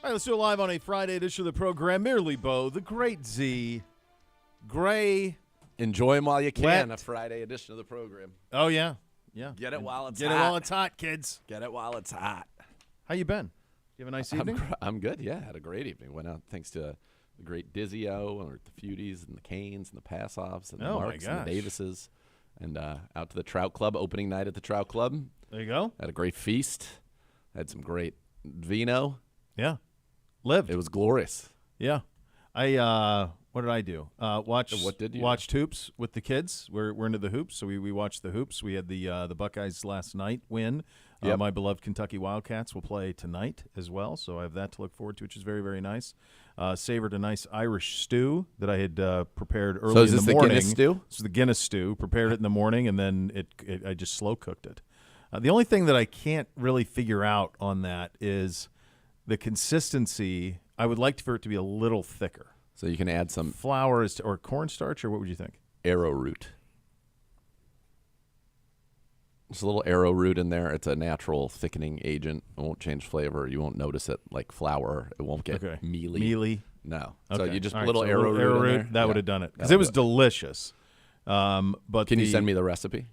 All right, let's do it live on a Friday edition of the program. Merely Bo, the great Z, Gray. Enjoy them while you can. Wet. A Friday edition of the program. Oh, yeah. Get it while it's Get hot. it while it's hot, kids. Get it while it's hot. How you been? You have a nice evening? I'm good, yeah. Had a great evening. Went out thanks to the great Dizzio and the Feudies and the Canes and the Pass-Offs and the Marks and the Davises. And out to the Trout Club, opening night at the Trout Club. There you go. Had a great feast. Had some great vino. Yeah. Lived. It was glorious. Yeah. What did I do? What did you watched hoops with the kids. We're into the hoops, so we watched the hoops. We had the Buckeyes last night win. Yep. My beloved Kentucky Wildcats will play tonight as well, so I have that to look forward to, which is very, very nice. Savored a nice Irish stew that I had prepared early in the morning. So is this the Guinness stew? This is the Guinness stew. Prepared it in the morning, and then I just slow cooked it. The only thing that I can't really figure out on that is the consistency. I would like for it to be a little thicker. So you can add some flour or cornstarch, or what would you think? Arrowroot. There's a little arrowroot in there. It's a natural thickening agent. It won't change flavor. You won't notice it like flour. It won't get mealy. Mealy? No. Okay. So you just All right, little so arrowroot in there. That would have done it. Because it was delicious. But can you send me the recipe?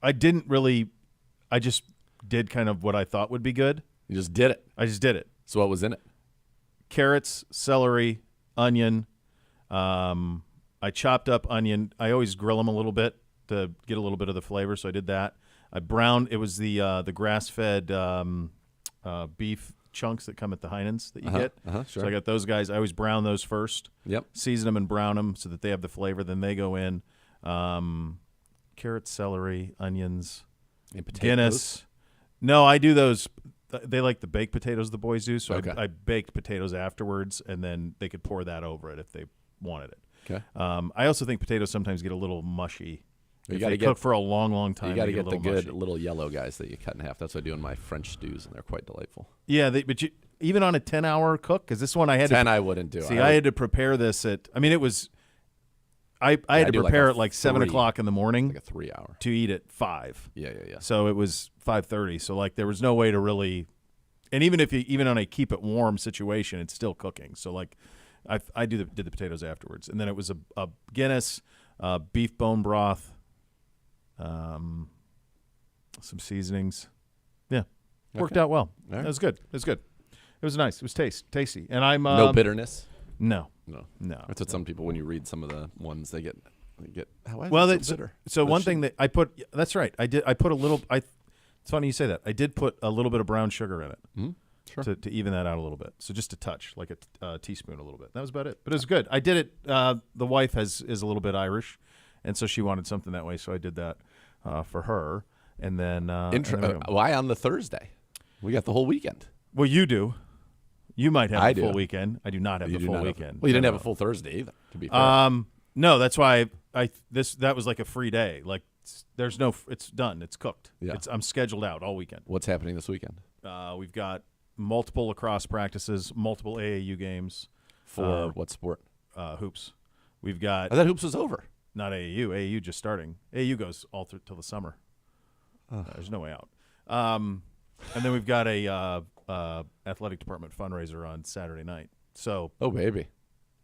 I didn't really. I just did kind of what I thought would be good. You just did it. I just did it. So what was in it? Carrots, celery, onion. I chopped up onion. I always grill them a little bit to get a little bit of the flavor, so I did that. I browned. It was the grass-fed beef chunks that come at the Heinen's that you get. Sure. So I got those guys. I always brown those first. Yep. Season them and brown them so that they have the flavor. Then they go in. Carrots, celery, onions, and potatoes. Guinness. No, I do those. They like the baked potatoes the boys do, so okay. I baked potatoes afterwards, and then they could pour that over it if they wanted it. Okay. I also think potatoes sometimes get a little mushy. If they cook for a long, long time. You got to get the good mushy. little yellow guys that you cut in half. That's what I do in my French stews, and they're quite delightful. Yeah, but even on a 10-hour cook, because this one I had 10 I wouldn't do. See, I had to prepare this at. I mean, it was. I had to prepare at like 7 o'clock in the morning. Like a 3-hour. To eat at 5. Yeah. So it was 5:30. So like there was no way to really. And even on a keep it warm situation, it's still cooking. So like, I did the potatoes afterwards, and then it was a Guinness, beef bone broth, some seasonings. Yeah, worked out well. Right. It was good. It was nice. It was tasty. And I'm no bitterness. No. That's what some people, when you read some of the ones, they get. How is well, it so bitter? So one thing that I put. That's right. I put a little. It's funny you say that. I did put a little bit of brown sugar in it Sure. to even that out a little bit. So just a touch, like a teaspoon, a little bit. That was about it. But it was good. I did it. The wife is a little bit Irish, and so she wanted something that way. So I did that for her. And then why on the Thursday? We got the whole weekend. Well, you do. You might have the full do. weekend. I do not have the full weekend. Well, you didn't have a full Thursday either. To be fair. No, that's why that was like a free day. Like it's done. It's cooked. Yeah. I'm scheduled out all weekend. What's happening this weekend? We've got multiple lacrosse practices, multiple AAU games. For what sport? Hoops. We've got. I thought hoops was over. Not AAU. AAU just starting. AAU goes all through till the summer. There's no way out. And then we've got a athletic department fundraiser on Saturday night. So. Oh baby.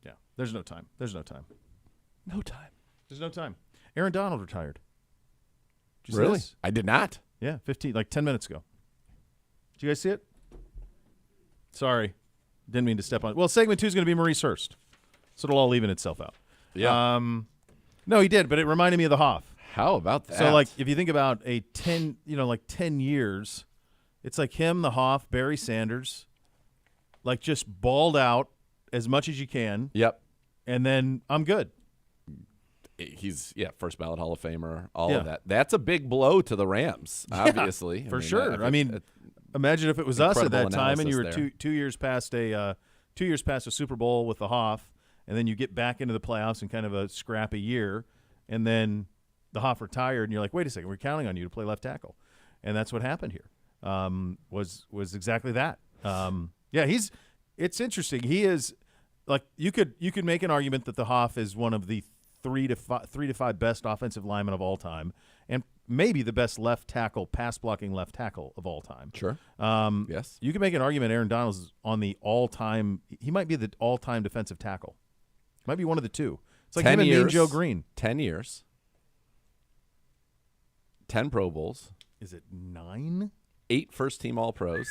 Yeah. There's no time. No time. There's no time. Aaron Donald retired. Did you see Really? this? I did not. Yeah, 10 minutes ago. Did you guys see it? Sorry. Didn't mean to step on. Well, segment 2 is going to be Maurice Hurst. So it'll all even itself out. Yeah. No, he did, but it reminded me of the Hoff. How about that? So, like, if you think about 10 years, it's like him, the Hoff, Barry Sanders, like just balled out as much as you can. Yep. And then I'm good. He's first ballot Hall of Famer, all of that. That's a big blow to the Rams, obviously. Yeah, for sure. Imagine if it was us at that time and you were two years past a Super Bowl with the Hoff, and then you get back into the playoffs in kind of a scrappy year, and then the Hoff retired, and you're like, wait a second, we're counting on you to play left tackle, and that's what happened here. Was exactly that. It's interesting. He is like you could make an argument that the Hoff is one of the three to five best offensive linemen of all time, and maybe the best left tackle, pass blocking left tackle of all time. Sure. Yes. You can make an argument Aaron Donald's on the all-time. He might be the all-time defensive tackle. Might be one of the two. It's like him and Mean Joe Green. 10 years. 10 Pro Bowls. Is it 9? 8 first-team All-Pros.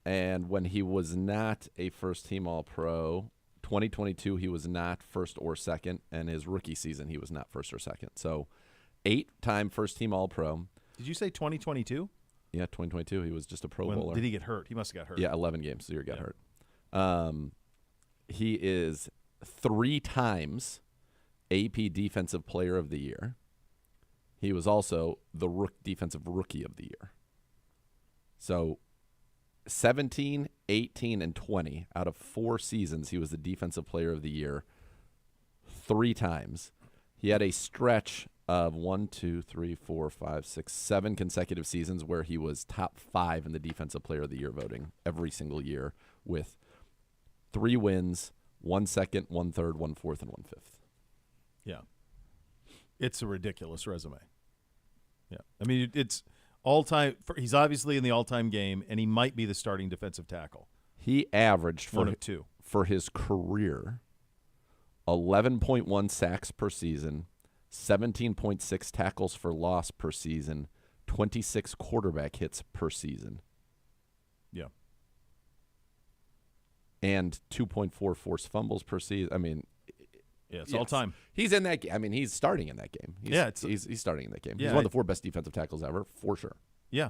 And when he was not a first-team All-Pro, 2022, he was not first or second. And his rookie season, he was not first or second. So 8-time first-team All-Pro. Did you say 2022? Yeah, 2022. He was just a Pro Bowler. Did he get hurt? He must have got hurt. Yeah, 11 games. So he got hurt. He is 3 times AP Defensive Player of the Year. He was also the Defensive Rookie of the Year. So 17, 18, and 20 out of 4 seasons, he was the Defensive Player of the Year 3 times. He had a stretch of 7 consecutive seasons where he was top 5 in the Defensive Player of the Year voting every single year with 3 wins, 1 second, 1 third, 1 fourth, and 1 fifth. Yeah. It's a ridiculous resume. Yeah. I mean, it's all-time. He's obviously in the all-time game, and he might be the starting defensive tackle. He averaged for his career 11.1 sacks per season, 17.6 tackles for loss per season, 26 quarterback hits per season. Yeah. And 2.4 forced fumbles per season. I mean, yeah, it's all time. He's in that game. I mean, he's starting in that game. He's starting in that game. Yeah, he's one of the 4 best defensive tackles ever, for sure. Yeah,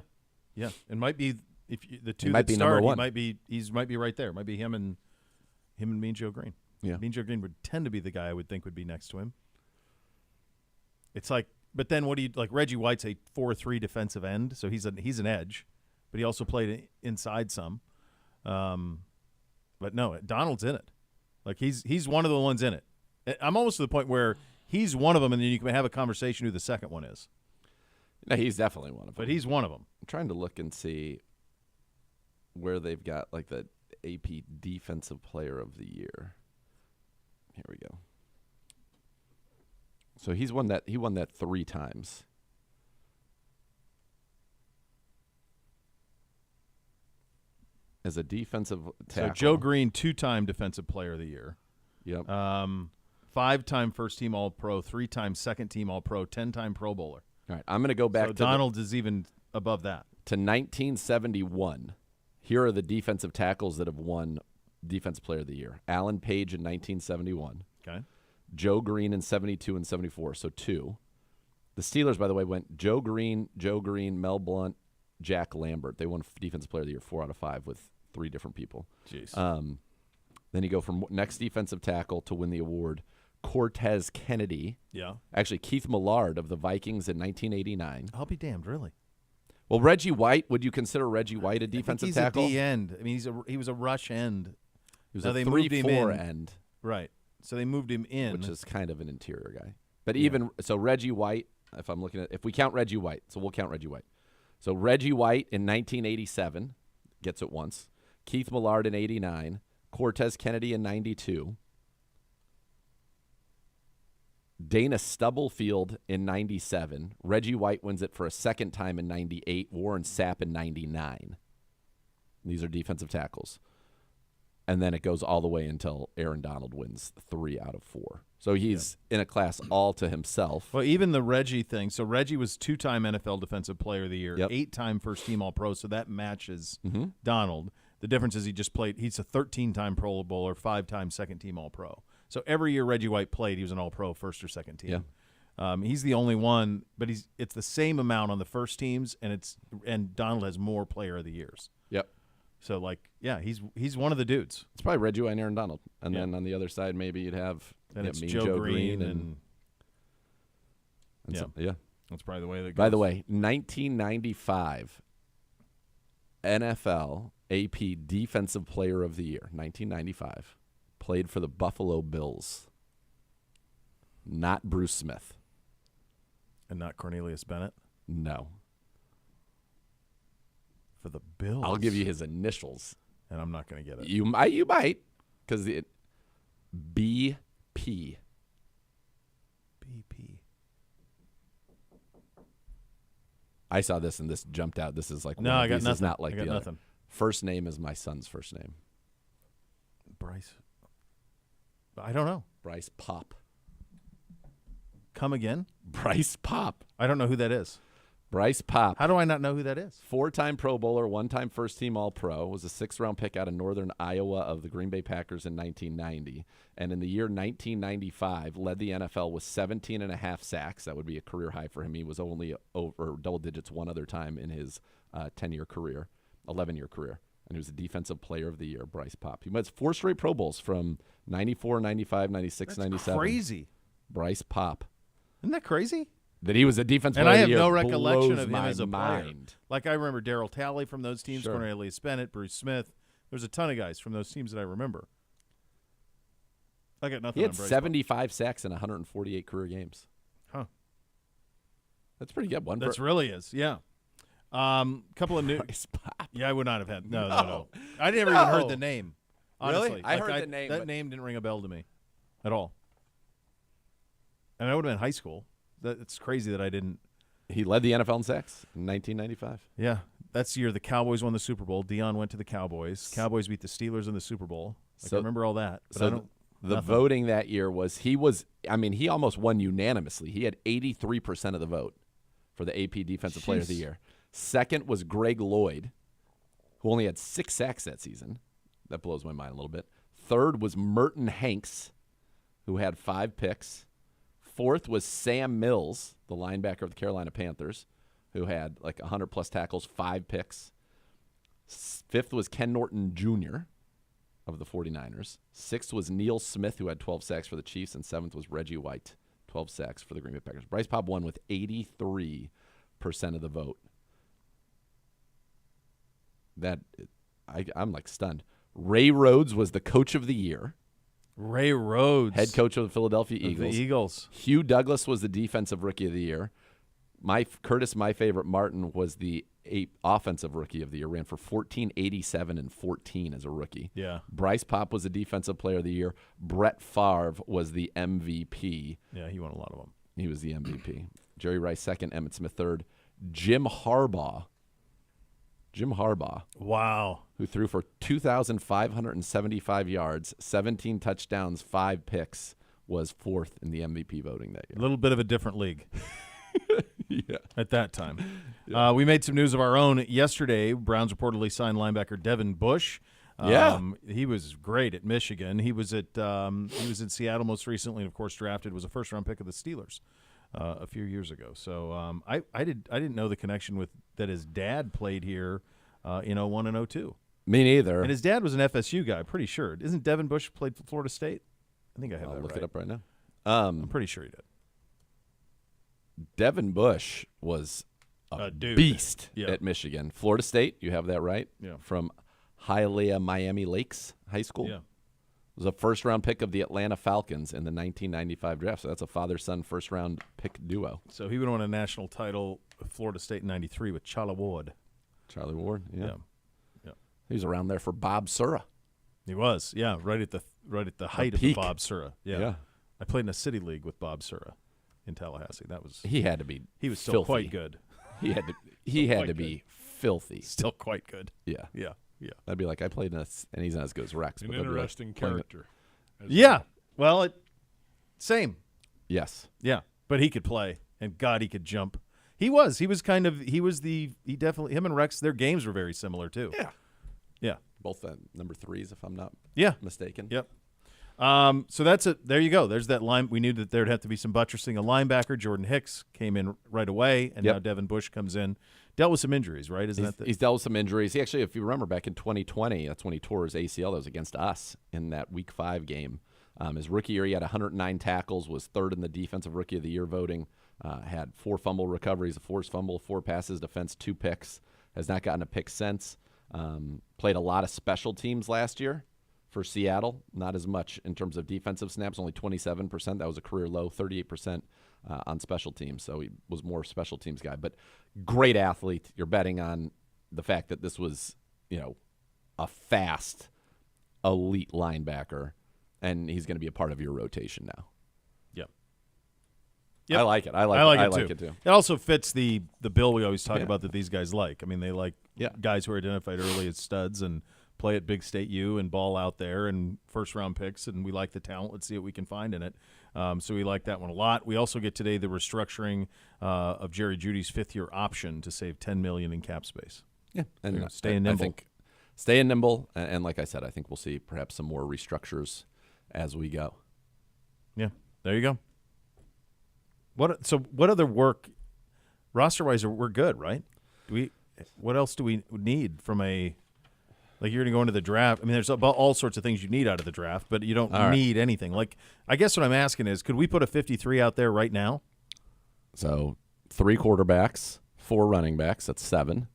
yeah. It might be the two might that be start. number 1. He might be right there. It might be him and Mean Joe Green. Yeah, Mean Joe Green would tend to be the guy I would think would be next to him. It's like, but then what do you like? Reggie White's a 4-3 defensive end, so he's an edge, but he also played inside some. But no, Donald's in it. Like he's one of the ones in it. I'm almost to the point where he's one of them, and then you can have a conversation who the second one is. No, he's definitely one of them. But he's one of them. I'm trying to look and see where they've got like the AP Defensive Player of the Year. Here we go. So he won that 3 times. As a defensive tackle. So Joe Green, 2-time Defensive Player of the Year. Yep. 5-time first-team All-Pro, 3-time second-team All-Pro, 10-time Pro Bowler. All right, I'm going to go back to Donald is even above that. To 1971. Here are the defensive tackles that have won Defensive Player of the Year. Alan Page in 1971. Okay. Joe Green in 72 and 74, so 2. The Steelers, by the way, went Joe Green, Mel Blount, Jack Lambert. They won Defensive Player of the Year 4 out of 5 with 3 different people. Jeez. Then you go from next defensive tackle to win the award, Cortez Kennedy. Yeah. Actually, Keith Millard of the Vikings in 1989. I'll be damned, really. Well, Reggie White, would you consider Reggie White a defensive tackle? He's a D end. I mean, he was a rush end. He was a 3-4 end. Right. So they moved him in. Which is kind of an interior guy. But so Reggie White, if we count Reggie White, so we'll count Reggie White. So Reggie White in 1987 gets it once. Keith Millard in 89. Cortez Kennedy in 92. Dana Stubblefield in 97. Reggie White wins it for a second time in 98. Warren Sapp in 99. These are defensive tackles. And then it goes all the way until Aaron Donald wins 3 out of 4. So he's in a class all to himself. Well, even the Reggie thing. So Reggie was 2-time NFL Defensive Player of the Year, 8-time first-team All-Pro, so that matches Donald. The difference is he's a 13-time Pro Bowler, 5-time second-team All-Pro. So every year Reggie White played, he was an All-Pro, first or second team. Yeah. He's the only one, but it's the same amount on the first teams, and Donald has more Player of the Years. Yep. So he's one of the dudes. It's probably Reggie White and Aaron Donald, and then on the other side maybe you'd have it's Joe Green and yeah. That's probably the way that goes. By the way, 1995 NFL AP Defensive Player of the Year, 1995, played for the Buffalo Bills. Not Bruce Smith. And not Cornelius Bennett? No. For the Bills? I'll give you his initials. And I'm not going to get it. You might, because BP. BP. I saw this and this jumped out. This is like no, I got nothing. nothing. Is not like I got the nothing. Other. First name is my son's first name. Bryce. I don't know. Bryce Pop. Come again? Bryce Pop. I don't know who that is. Bryce Pop. How do I not know who that is? 4-time Pro Bowler, 1-time first-team All-Pro. Was a 6th-round pick out of northern Iowa of the Green Bay Packers in 1990. And in the year 1995, led the NFL with 17.5 sacks. That would be a career high for him. He was only over double digits one other time in his 11-year career. And he was the Defensive Player of the Year, Bryce Pop. He made 4 straight Pro Bowls from 94, 95, 96, That's 97. Crazy. Bryce Pop. Isn't that crazy? That he was a Defensive And Player I of the have Year no recollection of him my as a player. mind. Like I remember Darryl Talley from those teams, Sure. Cornelius Bennett, Bruce Smith. There's a ton of guys from those teams that I remember. I got nothing. He had on Bryce 75 sacks in 148 career games. Huh. That's pretty good. One. That really is. Yeah. Couple of new. Bryce Pop. Yeah, I would not have had. No. I never even heard the name. Honestly, Really? I heard the name. That but name didn't ring a bell to me, at all. And I would have been in high school. It's crazy that I didn't. He led the NFL in sacks in 1995. Yeah, that's the year the Cowboys won the Super Bowl. Dion went to the Cowboys. Cowboys beat the Steelers in the Super Bowl. I remember all that. But so I don't. The voting that year was he almost won unanimously. He had 83% of the vote for the AP Defensive Player of the Year. Second was Greg Lloyd, who only had 6 sacks that season. That blows my mind a little bit. Third was Merton Hanks, who had 5 picks. Fourth was Sam Mills, the linebacker of the Carolina Panthers, who had like 100-plus tackles, 5 picks. Fifth was Ken Norton Jr. of the 49ers. Sixth was Neil Smith, who had 12 sacks for the Chiefs. And seventh was Reggie White, 12 sacks for the Green Bay Packers. Bryce Pop won with 83% of the vote. I'm like stunned. Ray Rhodes was the Coach of the Year. Ray Rhodes, Head coach of the Philadelphia Eagles. The Eagles. Hugh Douglas was the Defensive Rookie of the Year. My favorite Martin, was the Offensive Rookie of the Year. Ran for 1487 and 14 as a rookie. Yeah. Bryce Pop was the Defensive Player of the Year. Brett Favre was the MVP. Yeah, he won a lot of them. He was the MVP. Jerry Rice second, Emmitt Smith third. Jim Harbaugh. Wow. Who threw for 2,575 yards, 17 touchdowns, 5 picks, was fourth in the MVP voting that year. A little bit of a different league. Yeah. At that time. Yeah. We made some news of our own yesterday. Browns reportedly signed linebacker Devin Bush. He was great at Michigan. He was in Seattle most recently, and of course drafted, was a first-round pick of the Steelers a few years ago. So I didn't know the connection with that his dad played here in 01 and 02. Me neither. And his dad was an FSU guy, pretty sure. Isn't Devin Bush played for Florida State? I think I have that right. I'll look it up right now. I'm pretty sure he did. Devin Bush was a beast at Michigan. Florida State, you have that right? Yeah. From Hialeah Miami Lakes High School. Yeah. Was a first-round pick of the Atlanta Falcons in the 1995 draft. So that's a father-son first-round pick duo. So he would have won a national title with Florida State in 93 with Charlie Ward. Charlie Ward, yeah. Yeah. He was around there for Bob Sura. He was, yeah, right at the height of the Bob Sura. Yeah. I played in a city league with Bob Sura in Tallahassee. He had to be. He was still filthy. quite good. He had to be filthy. Still quite good. Yeah. Yeah. Yeah. I'd be like, I played in and he's not as good as Rex. An interesting character. Yeah. Well, same. Yes. Yeah. But he could play, and God, he could jump. He definitely, him and Rex, their games were very similar too. Yeah. Yeah. Both number 3s, if I'm not mistaken. Yep. So that's it. There you go. There's that line. We knew that there'd have to be some buttressing. A linebacker, Jordan Hicks, came in right away, and now Devin Bush comes in. Dealt with some injuries, right? He's dealt with some injuries. He actually, if you remember, back in 2020, that's when he tore his ACL. That was against us in that Week 5 game. His rookie year, he had 109 tackles, was third in the Defensive Rookie of the Year voting, had 4 fumble recoveries, a forced fumble, 4 passes defense, 2 picks. Has not gotten a pick since. Played a lot of special teams last year for Seattle. Not as much in terms of defensive snaps, only 27%. That was a career low, 38% on special teams. So he was more special teams guy. But great athlete. You're betting on the fact that this was, a fast, elite linebacker, and he's going to be a part of your rotation now. Yep. I like it. I like it too. It also fits the bill we always talk about that these guys like. I mean, they like guys who are identified early as studs and play at Big State U and ball out there and first-round picks, and we like the talent. Let's see what we can find in it. So we like that one a lot. We also get today the restructuring of Jerry Judy's fifth-year option to save $10 million in cap space. Yeah, and stay nimble. I think stay nimble, and like I said, I think we'll see perhaps some more restructures as we go. Yeah, there you go. What other work roster-wise? We're good, right? What else do we need from a? Like, you're going to go into the draft. I mean, there's all sorts of things you need out of the draft, but you don't need anything. Like, I guess what I'm asking is, could we put a 53 out there right now? So 3 quarterbacks, 4 running backs, that's 7.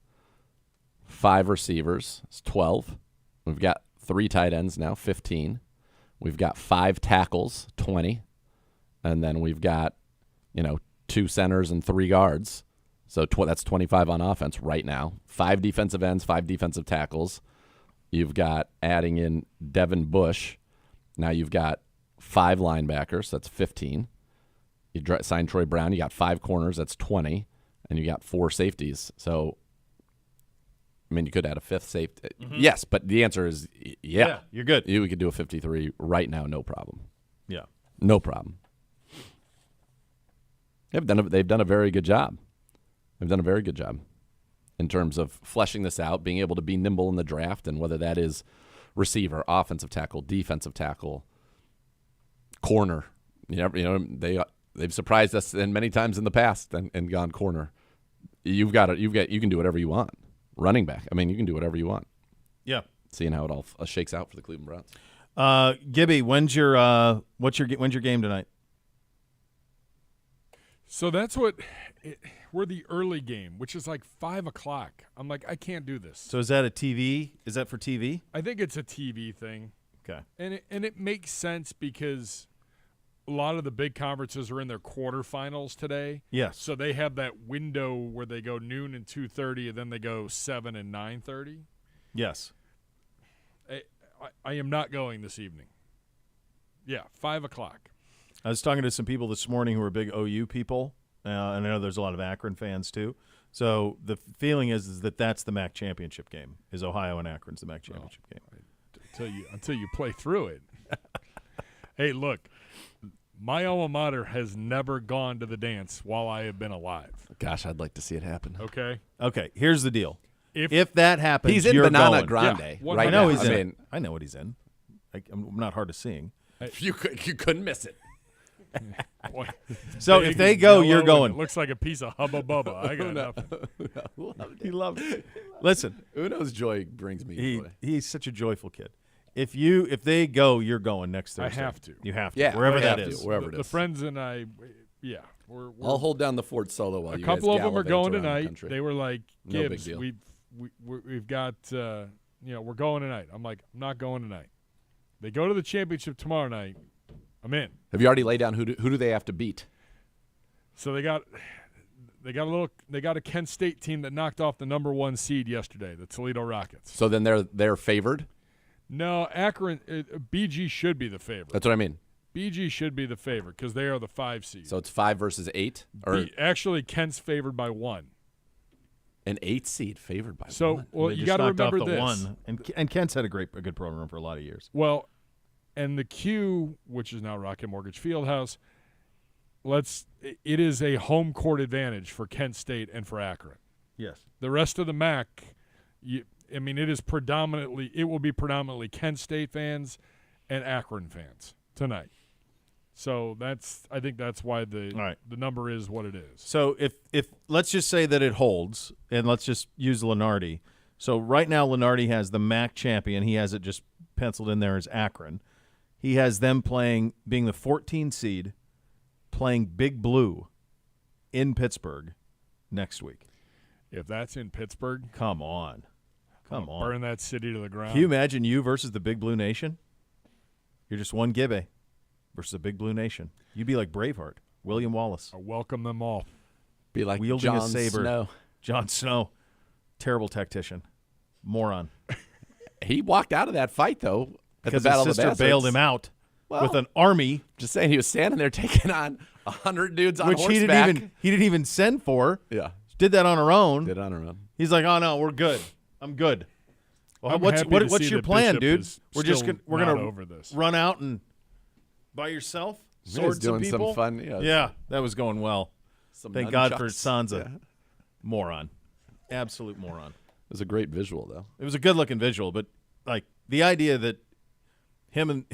5 receivers, it's 12. We've got 3 tight ends now, 15. We've got 5 tackles, 20. And then we've got, 2 centers and 3 guards. So that's 25 on offense right now. 5 defensive ends, 5 defensive tackles. You've got adding in Devin Bush. Now you've got 5 linebackers. That's 15. You signed Troy Brown. You got 5 corners. That's 20. And you got 4 safeties. So, I mean, you could add a 5th safety. Mm-hmm. Yes, but the answer is yeah. You're good. We could do a 53 right now, no problem. Yeah. No problem. They've done a very good job. They've done a very good job in terms of fleshing this out, being able to be nimble in the draft, and whether that is receiver, offensive tackle, defensive tackle, corner. They've surprised us and many times in the past and gone corner. You can do whatever you want. Running back. I mean, you can do whatever you want. Yeah. Seeing how it all shakes out for the Cleveland Browns. Gibby, when's your game tonight? So that's we're the early game, which is like 5 o'clock. I'm like, I can't do this. So is that a TV? Is that for TV? I think it's a TV thing. Okay. And it makes sense because a lot of the big conferences are in their quarterfinals today. Yes. So they have that window where they go noon and 2:30, and then they go 7 and 9:30. Yes. I am not going this evening. Yeah, 5 o'clock. I was talking to some people this morning who are big OU people, and I know there's a lot of Akron fans too. So the feeling is that that's the MAC championship game. Is Ohio and Akron's the MAC championship game? Until you play through it. Hey, look, my alma mater has never gone to the dance while I have been alive. Gosh, I'd like to see it happen. Okay. Here's the deal. If that happens, he's in you're Banana going. Grande right I know now. he's in. I know what he's in. I'm not hard of seeing. You couldn't miss it. So if they go, you're going. It looks like a piece of hubba bubba. I got nothing. He loves it. Listen, Uno's joy brings me joy. He's such a joyful kid. If they go, you're going next Thursday. I have to. You have to. Yeah, wherever that is. Wherever it is. The friends and I, I'll hold down the fort solo while you guys a couple of them are going tonight. They were like, Gibbs, no big deal. we've got, we're going tonight. I'm like, I'm not going tonight. They go to the championship tomorrow night. I'm in. Have you already laid down who do they have to beat? So they got a Kent State team that knocked off the number 1 seed yesterday, the Toledo Rockets. So then they're favored? No, Akron BG should be the favorite. That's what I mean. BG should be the favorite because they are the 5 seed. So it's 5 versus 8? Actually, Kent's favored by 1. An 8 seed favored by 1. So, well, you got to remember off the this. 1. And Kent's had a good program for a lot of years. Well, and the Q, which is now Rocket Mortgage Fieldhouse, it is a home court advantage for Kent State and for Akron. Yes. The rest of the MAC, it will be predominantly Kent State fans and Akron fans tonight. So I think that's why the number is what it is. So if let's just say that it holds, and let's just use Lenardi. So right now Lenardi has the MAC champion. He has it just penciled in there as Akron. He has them being the 14 seed, playing Big Blue in Pittsburgh next week. If that's in Pittsburgh, come on. Burn that city to the ground. Can you imagine you versus the Big Blue Nation? You're just one Gibbe versus the Big Blue Nation. You'd be like Braveheart, William Wallace. I welcome them all. Be like wielding Jon a saber. Snow. Jon Snow, terrible tactician, moron. He walked out of that fight though. Because his sister bailed him out. with an army. Just saying, he was standing there taking on 100 dudes on which horseback. he didn't even send for. Yeah. Did that on her own. Did it on her own. He's like, oh no, we're good. I'm good. Well, what's your plan, dude? We're gonna run out and by yourself. Swords doing people? some fun. Yeah, that was going well. Thank God for Sansa. Yeah. Moron. Absolute moron. It was a great visual, though. It was a good-looking visual, but like the idea that him and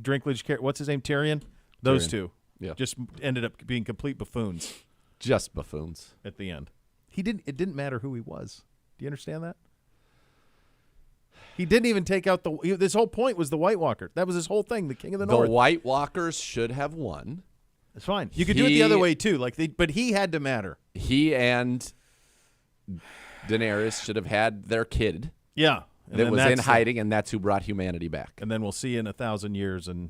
Dinklage, what's his name, Tyrion? Those two, just ended up being complete buffoons. Just buffoons at the end. It didn't matter who he was. Do you understand that? He didn't even take out this whole point was the White Walker. That was his whole thing, the King of the North. The White Walkers should have won. That's fine. You could do it the other way too. But he had to matter. He and Daenerys should have had their kid. Yeah. That was in hiding, and that's who brought humanity back. And then we'll see you in 1,000 years, and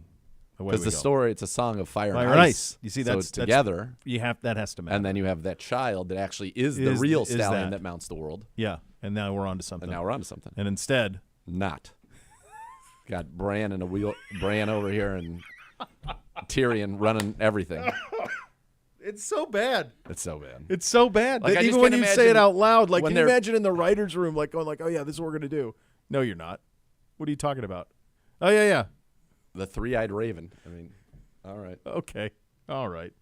away we go. Because the story, it's a song of fire and ice. You see, that's together. That has to matter. And then you have that child that actually is the real stallion that mounts the world. Yeah. And now we're on to something. And instead, not. Got Bran over here and Tyrion running everything. It's so bad. It's so bad. It's so bad. Like, even when you say it out loud, like, can you imagine in the writer's room, like, going like, oh, yeah, this is what we're going to do. No, you're not. What are you talking about? Oh, yeah. The three-eyed raven. I mean, all right. Okay. All right.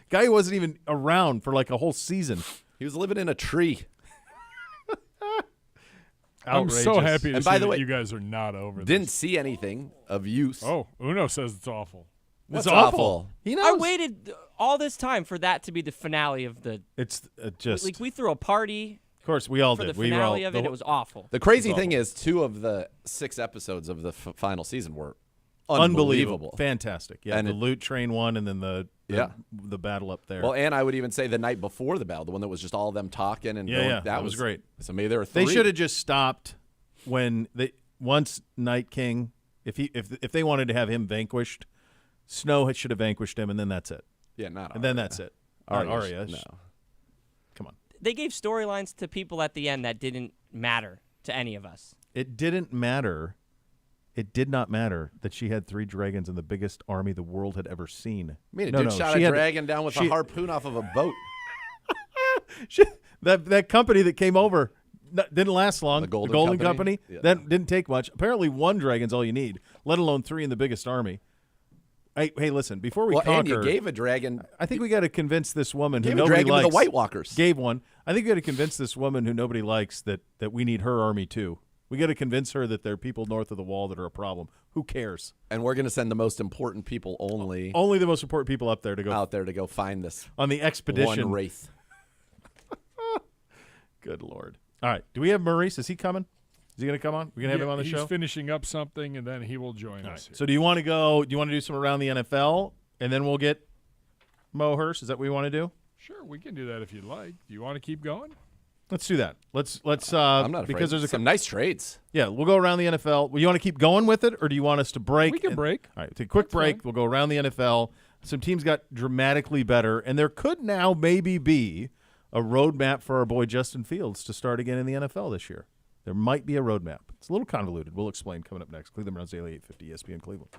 Guy who wasn't even around for like a whole season. He was living in a tree. I'm so happy to by see the way, you guys are not over this. Didn't see anything of use. Oh, Uno says it's awful. It's awful. He knows. I waited all this time for that to be the finale of the. It's just like we threw a party. Of course, we all for did. The finale of it, it was awful. The crazy thing is, 2 of the 6 episodes of the final season were unbelievable. Fantastic. Yeah, and the loot train one, and then the battle up there. Well, and I would even say the night before the battle, the one that was just all of them talking and going, that was great. So maybe there were 3. They should have just stopped when once Night King, if they wanted to have him vanquished, Snow should have vanquished him, and then that's it. Yeah, not Arya. And then that's it. Arya. No. Come on. They gave storylines to people at the end that didn't matter to any of us. It didn't matter. It did not matter that she had 3 dragons and the biggest army the world had ever seen. I mean, dude shot a dragon down with a harpoon off of a boat. That company that came over didn't last long. The Golden Company. Yeah. That didn't take much. Apparently 1 dragon's all you need, let alone 3 in the biggest army. Hey, listen, before we conquer... and you gave a dragon... I think we got to convince this woman who gave nobody a dragon likes... to the White Walkers. Gave one. I think we got to convince this woman who nobody likes that we need her army too. We got to convince her that there are people north of the wall that are a problem. Who cares? And we're going to send the most important people only... Only the most important people up there to go... Out there to go find this... On the expedition. One wraith. Good Lord. All right. Do we have Maurice? Is he coming? Is he going to come on? We're going to have him on the show? He's finishing up something, and then he will join us. Here. So do you want to go? Do you want to do some around the NFL, and then we'll get Mo Hurst? Is that what we want to do? Sure, we can do that if you'd like. Do you want to keep going? Let's do that. Let's. I'm not afraid. Because there's some nice trades. Yeah, we'll go around the NFL. Well, you want to keep going with it, or do you want us to break? We can break. All right, take a quick break. Fine. We'll go around the NFL. Some teams got dramatically better, and there could now maybe be a roadmap for our boy Justin Fields to start again in the NFL this year. There might be a roadmap. It's a little convoluted. We'll explain coming up next. Cleveland Browns Daily 850 ESPN Cleveland.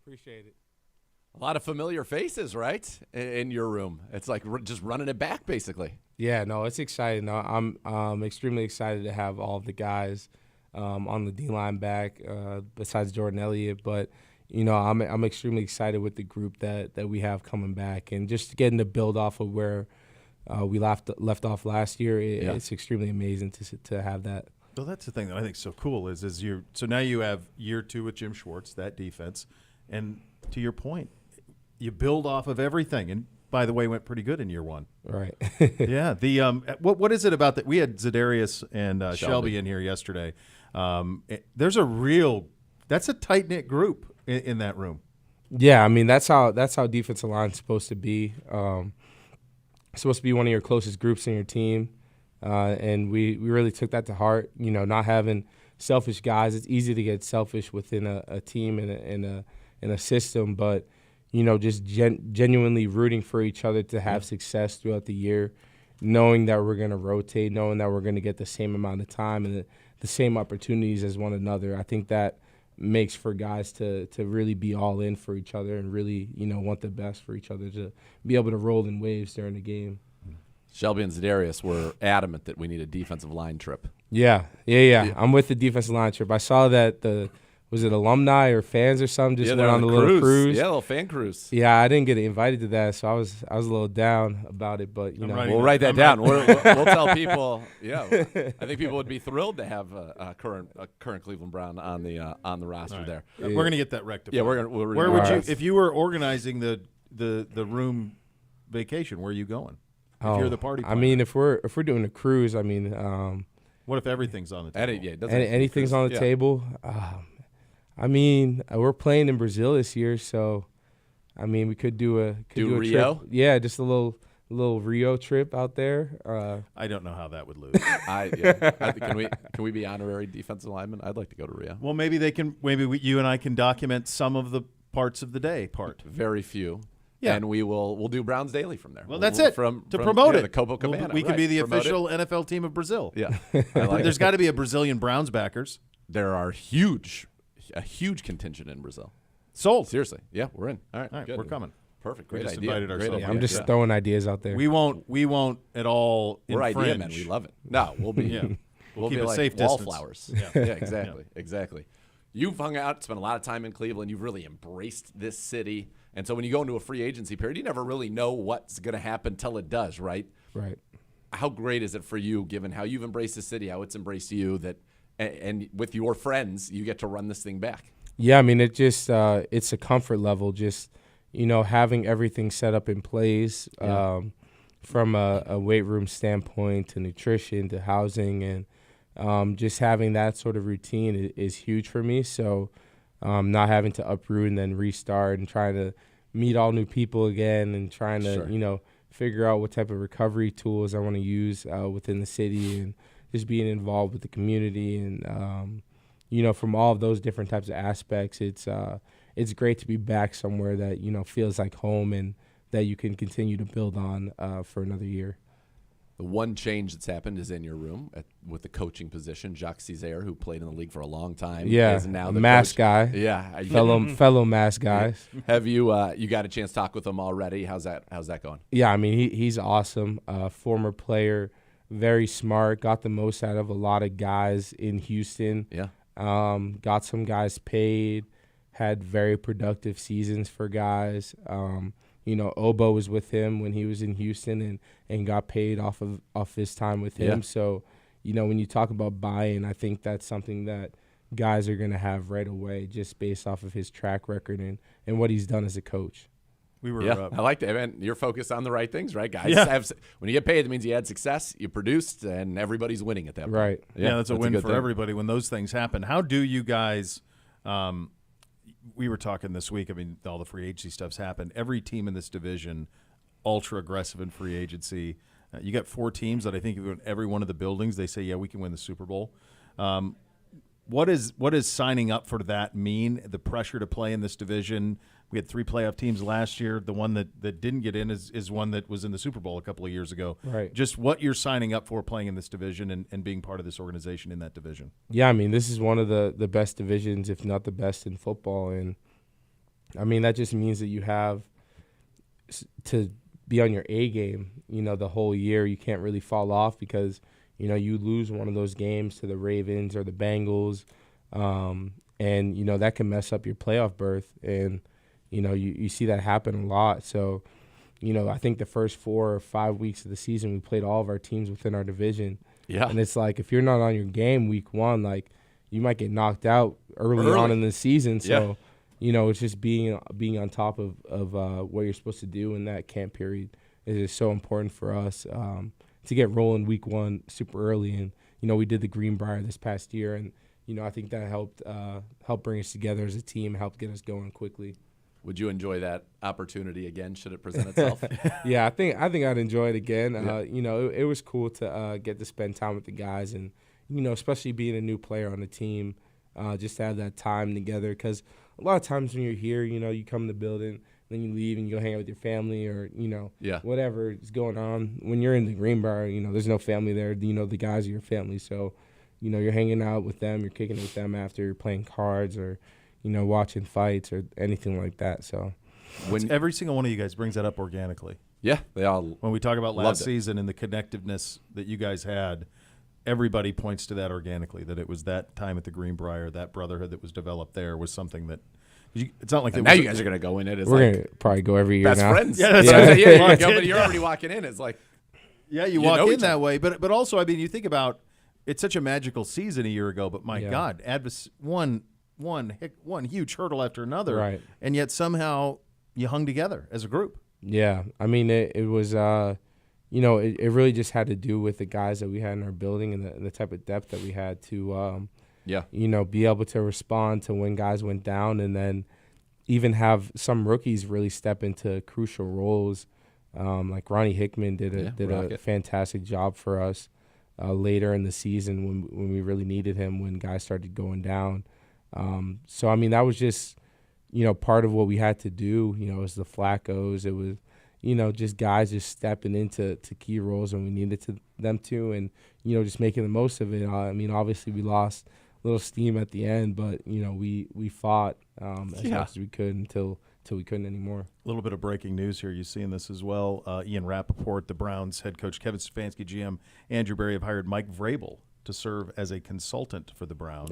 Appreciate it. A lot of familiar faces, right, in your room. It's like just running it back, basically. Yeah, no, it's exciting. No, I'm extremely excited to have all of the guys on the D-line back besides Jordan Elliott. But, I'm extremely excited with the group that we have coming back. And just getting to build off of where we left off last year, it's extremely amazing to have that. Well, that's the thing that I think is so cool is so now you have year 2 with Jim Schwartz, that defense. And to your point, you build off of everything. And by the way, went pretty good in year 1. Right. Yeah. The what is it about that? We had Za'Darius and Shelby in here yesterday. That's a tight knit group in that room. Yeah, I mean that's how defensive line's supposed to be. It's supposed to be one of your closest groups in your team, and we really took that to heart. Not having selfish guys. It's easy to get selfish within a team and a system, but just genuinely rooting for each other to have success throughout the year, knowing that we're going to rotate, knowing that we're going to get the same amount of time and the same opportunities as one another. I think that makes for guys to really be all in for each other and really, want the best for each other, to be able to roll in waves during the game. Shelby and Za'Darius were adamant that we need a defensive line trip. Yeah. I'm with the defensive line trip. I saw that was it alumni or fans or something just went on the little cruise? Yeah, a little fan cruise. Yeah, I didn't get invited to that, so I was a little down about it. But we'll write that down. We'll tell people. Yeah, I think people would be thrilled to have a current Cleveland Brown on the roster there. Yeah. We're gonna get that rectified. Yeah, where would you, if you were organizing the room vacation? Where are you going? If you're the party planner? I mean, if we're doing a cruise, I mean, what if everything's on the table? Anything's on the table. I mean, we're playing in Brazil this year, so I mean, we could do a Rio. Trip. Yeah, just a little Rio trip out there. I don't know how that would lose. Can we be honorary defensive linemen? I'd like to go to Rio. Well, maybe they can. Maybe you and I can document some of the parts of the day. Very few. Yeah, and we'll do Browns Daily from there. Well, that's it. To promote it. The Copacabana. We can be the official NFL team of Brazil. Yeah, there's got to be a Brazilian Browns backers. There are a huge contingent in Brazil. Sold. Seriously. Yeah, we're in. All right, we're coming. Perfect. Great idea. Invited ourselves. I'm just throwing ideas out there. We won't at all We're infringe. idea men. We love it. No, we'll be we'll keep be a like safe wallflowers. distance. Yeah, exactly. You've hung out, spent a lot of time in Cleveland. You've really embraced this city. And so when you go into a free agency period, you never really know what's going to happen till it does, right? Right. How great is it for you, given how you've embraced the city, how it's embraced you, that and with your friends, you get to run this thing back? Yeah, I mean, it just it's a comfort level, just, having everything set up in place from a weight room standpoint to nutrition to housing, and just having that sort of routine is huge for me. So not having to uproot and then restart and trying to meet all new people again and trying to, figure out what type of recovery tools I want to use within the city, and just being involved with the community and, from all of those different types of aspects, it's great to be back somewhere that, feels like home and that you can continue to build on for another year. The one change that's happened is in your room with the coaching position. Jacques Césaire, who played in the league for a long time, is now the mass coach. guy. Yeah, fellow mass guys. Have you got a chance to talk with him already? How's that going? Yeah, I mean he's awesome. Former player, very smart. Got the most out of a lot of guys in Houston. Yeah. Got some guys paid. Had very productive seasons for guys. Obo was with him when he was in Houston and got paid off his time with him. So, when you talk about buy-in, I think that's something that guys are going to have right away just based off of his track record and what he's done as a coach. I like that. Man, you're focused on the right things, right, guys? When you get paid, it means you had success, you produced, and everybody's winning at that point. Right. Yeah, that's a win for everybody when those things happen. How do you guys we were talking this week, I mean, all the free agency stuff's happened. Every team in this division, ultra aggressive in free agency. You got 4 teams that I think in every one of the buildings, they say, yeah, we can win the Super Bowl. What is signing up for that mean, the pressure to play in this division? We had 3 playoff teams last year. The one that didn't get in is one that was in the Super Bowl a couple of years ago. Right. Just what you're signing up for playing in this division and being part of this organization in that division. Yeah, I mean, this is one of the best divisions, if not the best in football. And, I mean, that just means that you have to be on your A game, the whole year. You can't really fall off because, you lose one of those games to the Ravens or the Bengals, and, that can mess up your playoff berth. And, you see that happen a lot. So, I think the first 4 or 5 weeks of the season, we played all of our teams within our division. Yeah. And it's like, if you're not on your game week 1, like, you might get knocked out early on in the season. So, it's just being on top of what you're supposed to do in that camp period is just so important for us to get rolling week 1 super early. And, we did the Greenbrier this past year, and, I think that helped bring us together as a team, helped get us going quickly. Would you enjoy that opportunity again should it present itself? Yeah, I think I'd enjoy it again. Yeah. It was cool to get to spend time with the guys and, especially being a new player on the team, just to have that time together. Because a lot of times when you're here, you come in the building, then you leave and you go hang out with your family or, whatever is going on. When you're in the Greenbrier, there's no family there. The guys are your family. So, you're hanging out with them, you're kicking it with them after you're playing cards or, watching fights or anything like that. So when every single one of you guys brings that up organically. Yeah, they all. When we talk about last season and the connectiveness that you guys had, everybody points to that organically, that it was that time at the Greenbrier, that brotherhood that was developed there was something that it's not like now you guys are going to go in it as we're going to probably go every year best now. friends. Yeah, that's but you're already walking in. It's like, you walk in that way. But also, I mean, you think about it's such a magical season a year ago, but my God, one huge hurdle after another, right? And yet somehow you hung together as a group. Yeah, I mean, it was, it really just had to do with the guys that we had in our building and the type of depth that we had to, be able to respond to when guys went down, and then even have some rookies really step into crucial roles. Like Ronnie Hickman did a fantastic job for us later in the season when we really needed him, when guys started going down. So, I mean, that was just, part of what we had to do. It was the Flaccos. It was, just guys just stepping into key roles when we needed them to, and, just making the most of it. I mean, obviously we lost a little steam at the end, but, we fought as much as we could until we couldn't anymore. A little bit of breaking news here. You've seen this as well. Ian Rappaport, the Browns head coach, Kevin Stefanski, GM, Andrew Berry have hired Mike Vrabel to serve as a consultant for the Browns.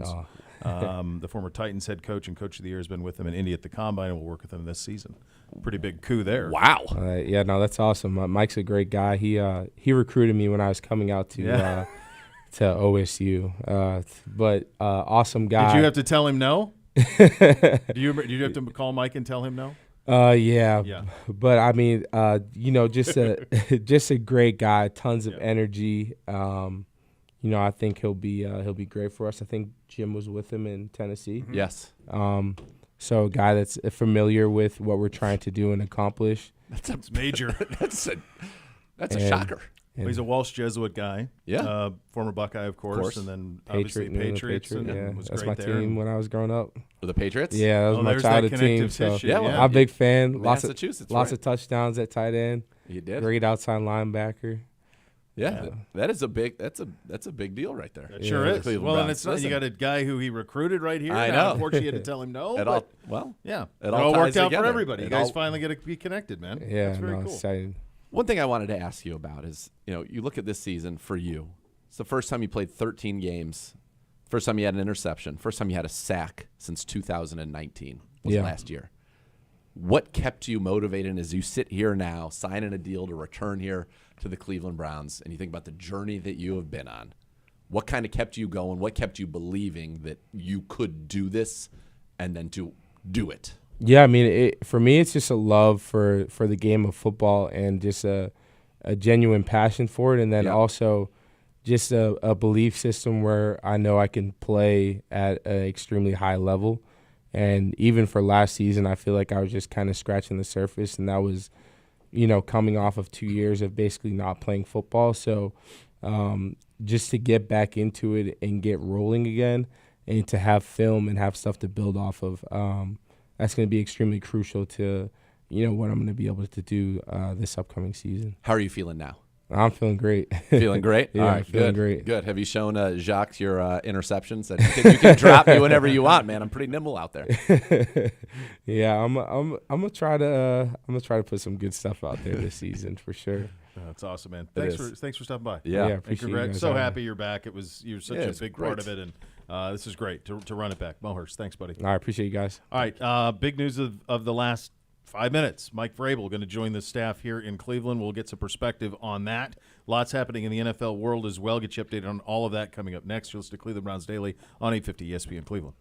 The former Titans head coach and coach of the year has been with them in Indy at the Combine and will work with them this season. Pretty big coup there. Wow. That's awesome. Mike's a great guy. He recruited me when I was coming out to OSU. But awesome guy. Did you have to tell him no? Did you have to call Mike and tell him no? Yeah. But I mean, just a great guy. Tons of energy. I think he'll be great for us. I think Jim was with him in Tennessee. Mm-hmm. Yes. So a guy that's familiar with what we're trying to do and accomplish. That's major. that's a shocker. Well, he's a Walsh Jesuit guy. Yeah. Former Buckeye, of course. And then obviously Patriots. Was that's great my there. team when I was growing up. For the Patriots? Yeah, that was my childhood team. So I'm a big fan. Lots of touchdowns at tight end. You did. Great outside linebacker. Yeah, that's a big deal right there. It sure is. Well, and it's not, you got a guy who he recruited right here. I know. Unfortunately, you had to tell him no. It all worked out together. for everybody. You guys finally get to be connected, man. Yeah, that's very cool. Exciting. One thing I wanted to ask you about is, you look at this season for you. It's the first time you played 13 games. First time you had an interception. First time you had a sack since 2019 was last year. What kept you motivated as you sit here now, signing a deal to return here to the Cleveland Browns, and you think about the journey that you have been on? What kind of kept you going? What kept you believing that you could do this and then to do it? Yeah, I mean, for me, it's just a love for the game of football and just a genuine passion for it, and then also just a belief system where I know I can play at an extremely high level. And even for last season, I feel like I was just kind of scratching the surface, and that was, coming off of 2 years of basically not playing football. So just to get back into it and get rolling again and to have film and have stuff to build off of, that's going to be extremely crucial to, what I'm going to be able to do this upcoming season. How are you feeling now? I'm feeling great. Feeling great? Yeah, All right, feeling good. great. Good. Have you shown Jacques your interceptions? That you can drop me whenever you want, man. I'm pretty nimble out there. Yeah, I'm gonna try to put some good stuff out there this season for sure. That's awesome, man. Thanks for stopping by. Yeah, appreciate you guys So having happy me. you're back. You're such a big part of it, and this is great to run it back. Mo Hurst, thanks, buddy. I appreciate you guys. All right, big news of the last 5 minutes. Mike Vrabel going to join the staff here in Cleveland. We'll get some perspective on that. Lots happening in the NFL world as well. Get you updated on all of that coming up next. You'll listen to Cleveland Browns Daily on 850 ESPN Cleveland.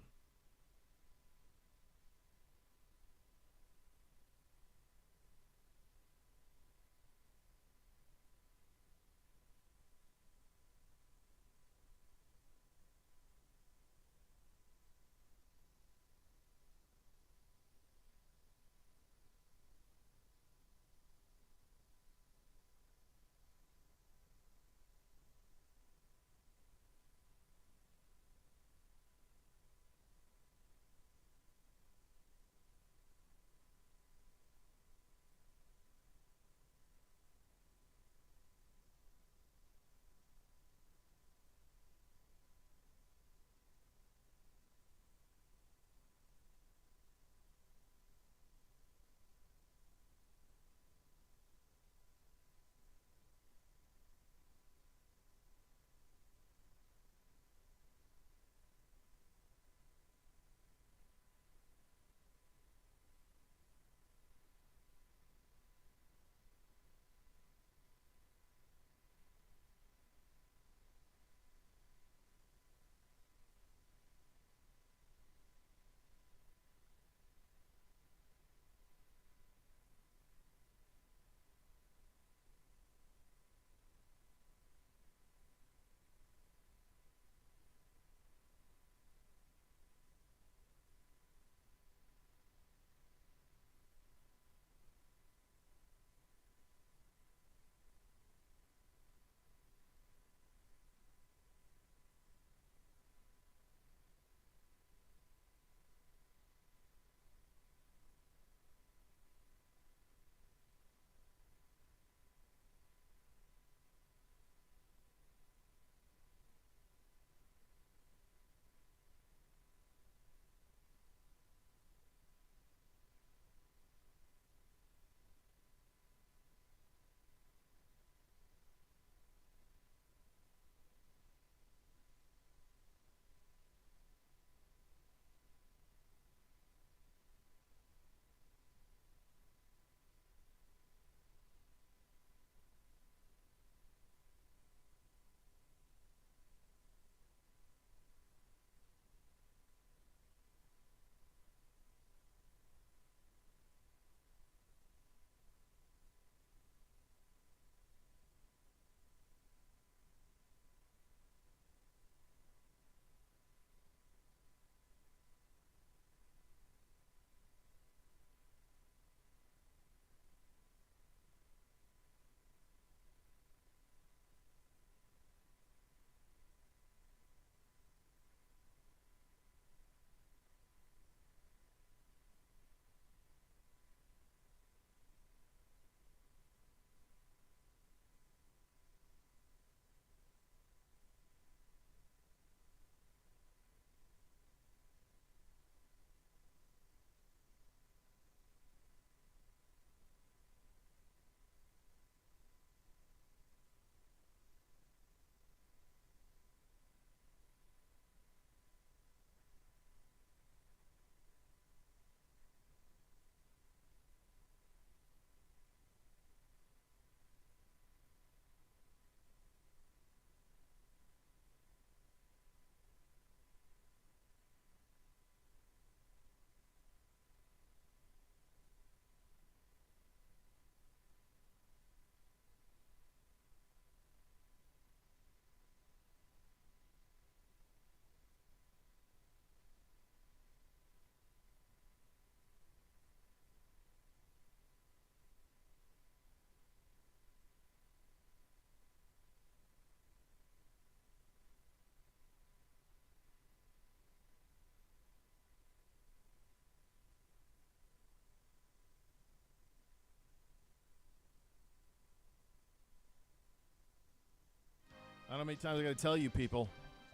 how many times I got to tell you people,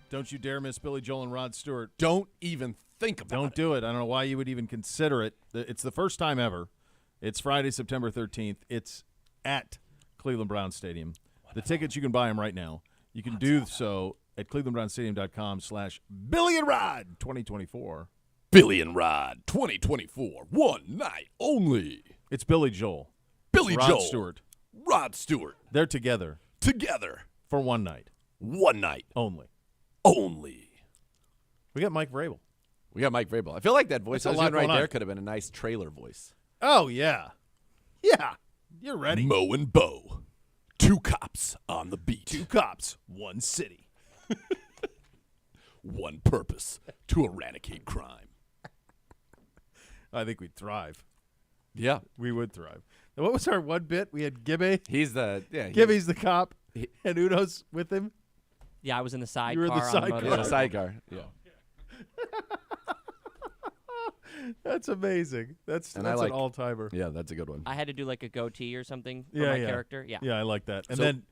don't you dare miss Billy Joel and Rod Stewart. Don't even think about it. Don't do it. I don't know why you would even consider it. It's the first time ever. It's Friday, September 13th. It's at Cleveland Browns Stadium. The tickets, you can buy them right now. You can do so at clevelandbrownstadium.com/BillyandRod 2024. Billy and Rod 2024, one night only. It's Billy Joel. Billy Rod Joel. Stewart. Rod Stewart. They're together Together. for one night One night only. only. We got Mike Vrabel. We got Mike Vrabel. I feel like that voice That's a I was lot doing right going there on. could have been a nice trailer voice. Oh, yeah. Yeah. You're ready. Mo and Bo. Two cops on the beat. Two cops, one city. One purpose, to eradicate crime. I think we'd thrive. Yeah. We would thrive. Now, what was our one bit? We had Gibby. He's the Gibby's the cop, and Udo's with him. Yeah, I was in the sidecar. You were in the sidecar. Yeah, the sidecar. Yeah. That's amazing. That's And an all-timer. Yeah, that's a good one. I had to do like a goatee or something for Yeah, my yeah. character. Yeah. Yeah, I like that. And So- then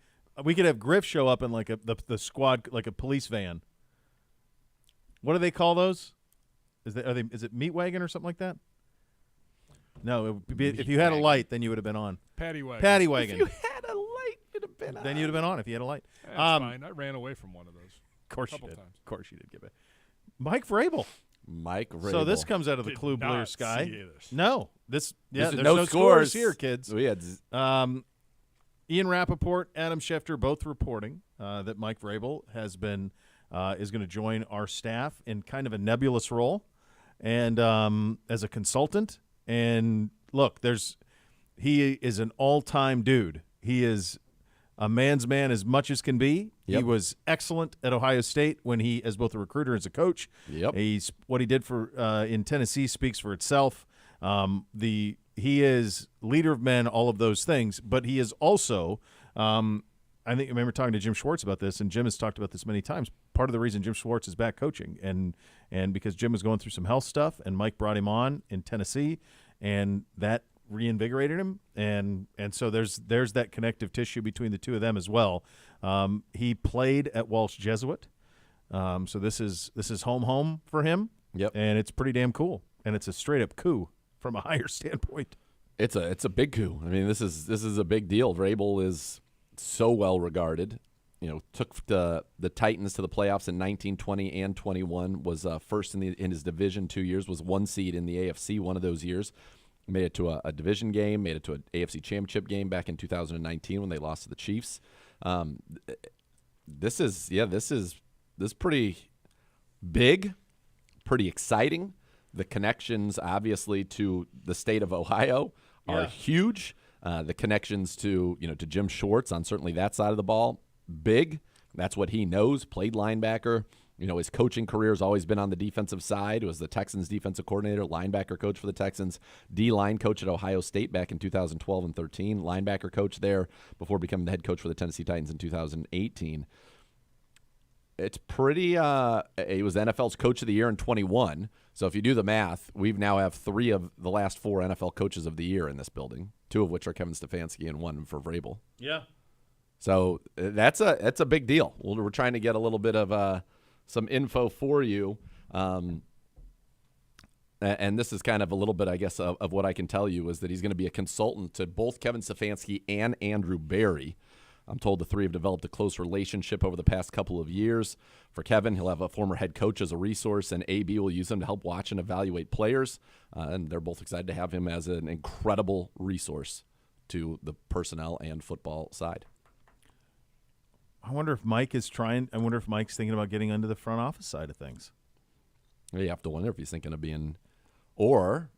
we could have Griff show up in like the squad, like a police van. What do they call those? Is it meat wagon or something like that? No, it would be, if you had a light, then you would have been on. Paddy wagon. Paddy If wagon. you had a light, you'd have been Then you'd have been on if you had a light. That's fine. I ran away from one of those. Of course you Couple did. times. Of course you did, Gibby. Mike Vrabel. Mike Vrabel. So this comes out of the Did Clue Blue not Sky. see this. No, there's There's no scores here, kids. We had Ian Rappaport, Adam Schefter, both reporting that Mike Vrabel is going to join our staff in kind of a nebulous role, and as a consultant. And look, he is an all-time dude. He is a man's man as much as can be. Yep. He was excellent at Ohio State when he, as both a recruiter and as a coach. Yep. What he did for in Tennessee speaks for itself. He is leader of men, all of those things, but he is also, I remember talking to Jim Schwartz about this, and Jim has talked about this many times. Part of the reason Jim Schwartz is back coaching, and because Jim was going through some health stuff, and Mike brought him on in Tennessee, and that reinvigorated him, and so there's that connective tissue between the two of them as well. He played at Walsh Jesuit, so this is home for him. Yep. And it's pretty damn cool, and it's a straight up coup from a higher standpoint. It's a big coup. I mean, this is a big deal. Vrabel is so well regarded. You know, took the Titans to the playoffs in 1920 and 21. Was first in his division 2 years. Was one seed in the AFC one of those years. Made it to a division game. Made it to an AFC championship game back in 2019 when they lost to the Chiefs. This is pretty big, pretty exciting. The connections, obviously, to the state of Ohio are huge. The connections to Jim Schwartz on certainly that side of the ball, big. That's what he knows. Played linebacker. His coaching career has always been on the defensive side. He was the Texans defensive coordinator, linebacker coach for the Texans, D-line coach at Ohio State back in 2012 and 13, linebacker coach there before becoming the head coach for the Tennessee Titans in 2018. It's pretty he was NFL's coach of the year in 21. So if you do the math, we now have 3 of the last 4 NFL coaches of the year in this building, 2 of which are Kevin Stefanski and 1 for Vrabel. Yeah. So that's a big deal. We're trying to get a little bit of some info for you. And this is kind of a little bit, I guess, of what I can tell you is that he's going to be a consultant to both Kevin Stefanski and Andrew Berry. I'm told the 3 have developed a close relationship over the past couple of years. For Kevin, he'll have a former head coach as a resource, and AB will use him to help watch and evaluate players. And they're both excited to have him as an incredible resource to the personnel and football side. I wonder if Mike's thinking about getting into the front office side of things. You have to wonder if he's thinking of being, or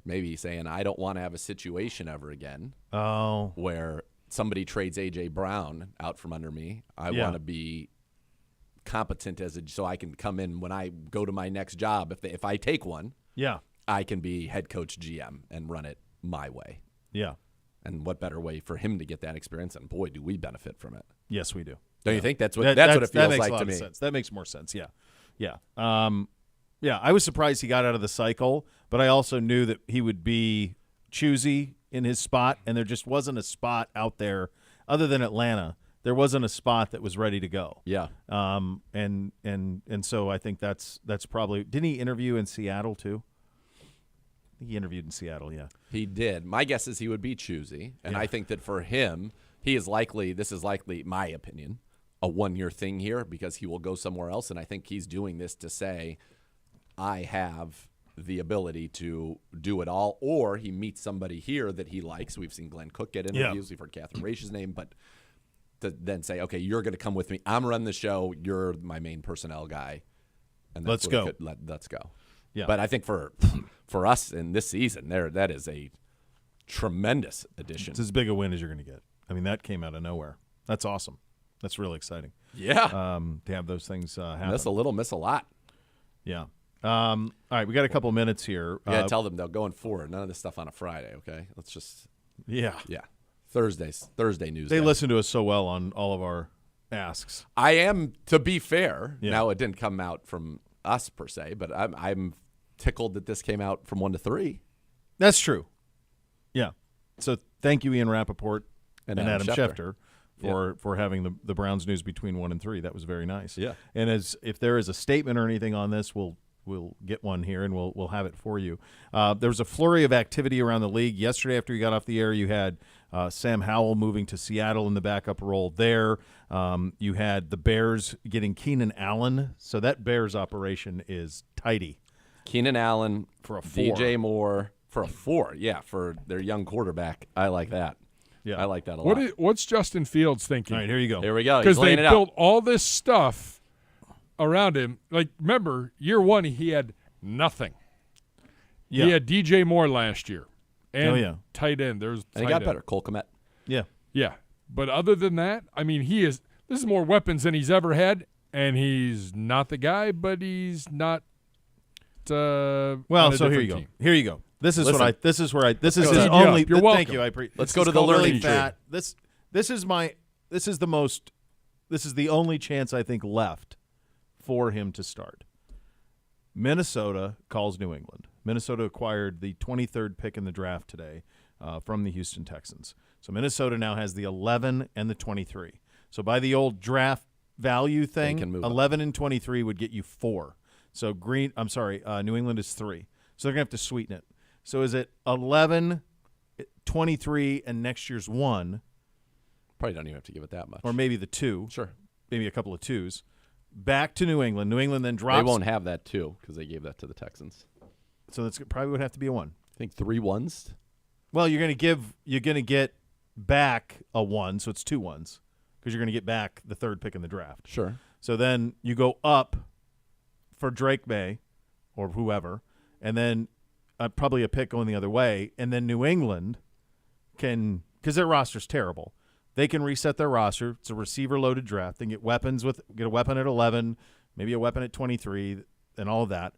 maybe saying, I don't want to have a situation ever again. Oh. Where somebody trades A.J. Brown out from under me. I want to be competent so I can come in when I go to my next job. If I take one, I can be head coach GM and run it my way. Yeah. And what better way for him to get that experience? And boy, do we benefit from it. Yes, we do. Don't you think that's what it feels like to me? Sense. That makes more sense. Yeah. Yeah. I was surprised he got out of the cycle, but I also knew that he would be choosy in his spot, and there just wasn't a spot out there other than Atlanta there wasn't a spot that was ready to go. Yeah. And so I think that's probably. Didn't he interview in Seattle too? I think he interviewed in Seattle. Yeah, he did. My guess is he would be choosy, and I think that for him, this is likely, my opinion, a 1-year thing here because he will go somewhere else, and I think he's doing this to say, I have the ability to do it all, or he meets somebody here that he likes. We've seen Glenn Cook get interviews. We've heard Catherine Raich's name, but to then say, okay, you're going to come with me. I'm running the show. You're my main personnel guy. And let's go. Let's go. Yeah. But I think for us in this season, that is a tremendous addition. It's as big a win as you're going to get. I mean, that came out of nowhere. That's awesome. That's really exciting. Yeah. To have those things happen. Miss a little, miss a lot. Yeah. All right, we got a couple minutes here. Yeah, tell them, though, going forward, none of this stuff on a Friday, okay? Let's just – Yeah. Thursday news. They listen to us so well on all of our asks. I am, to be fair, now it didn't come out from us per se, but I'm tickled that this came out from 1 to 3. That's true. Yeah. So thank you, Ian Rappaport and Adam Schefter for having the Browns news between 1 and 3. That was very nice. Yeah. And if there is a statement or anything on this, we'll get one here and we'll have it for you. There was a flurry of activity around the league. Yesterday after you got off the air, you had Sam Howell moving to Seattle in the backup role there. You had the Bears getting Keenan Allen. So that Bears operation is tidy. Keenan Allen for a 4. DJ Moore for a 4. Yeah, for their young quarterback. I like that. Yeah, I like that a lot. What's Justin Fields thinking? All right, here you go. Here we go. Because they built all this stuff around him. Like, remember, year 1, he had nothing. Yeah. He had DJ Moore last year. And tight end. And he got better. Cole Kmet. Yeah. Yeah. But other than that, I mean, this is more weapons than he's ever had, and he's not the guy, but he's not so here you go. Team. Here you go. This is Listen, this is his You're only. welcome. Thank you. Let's go to the learning tree. This is the only chance I think left for him to start. Minnesota calls New England. Minnesota acquired the 23rd pick in the draft today from the Houston Texans. So Minnesota now has the 11 and the 23. So by the old draft value thing, 11 and 23 would get you 4. So New England is 3. So they're going to have to sweeten it. So is it 11, 23, and next year's 1? Probably don't even have to give it that much. Or maybe the 2. Sure. Maybe a couple of 2s. Back to New England. New England then drops. They won't have that 2 because they gave that to the Texans. So that's probably would have to be a 1. I think 3 1s. Well, you're going to get back a 1, so it's 2 1s because you're going to get back the 3rd pick in the draft. Sure. So then you go up for Drake May or whoever, and then probably a pick going the other way, and then New England can, because their roster's terrible, they can reset their roster. It's a receiver-loaded draft. They can get a weapon at 11, maybe a weapon at 23, and all of that,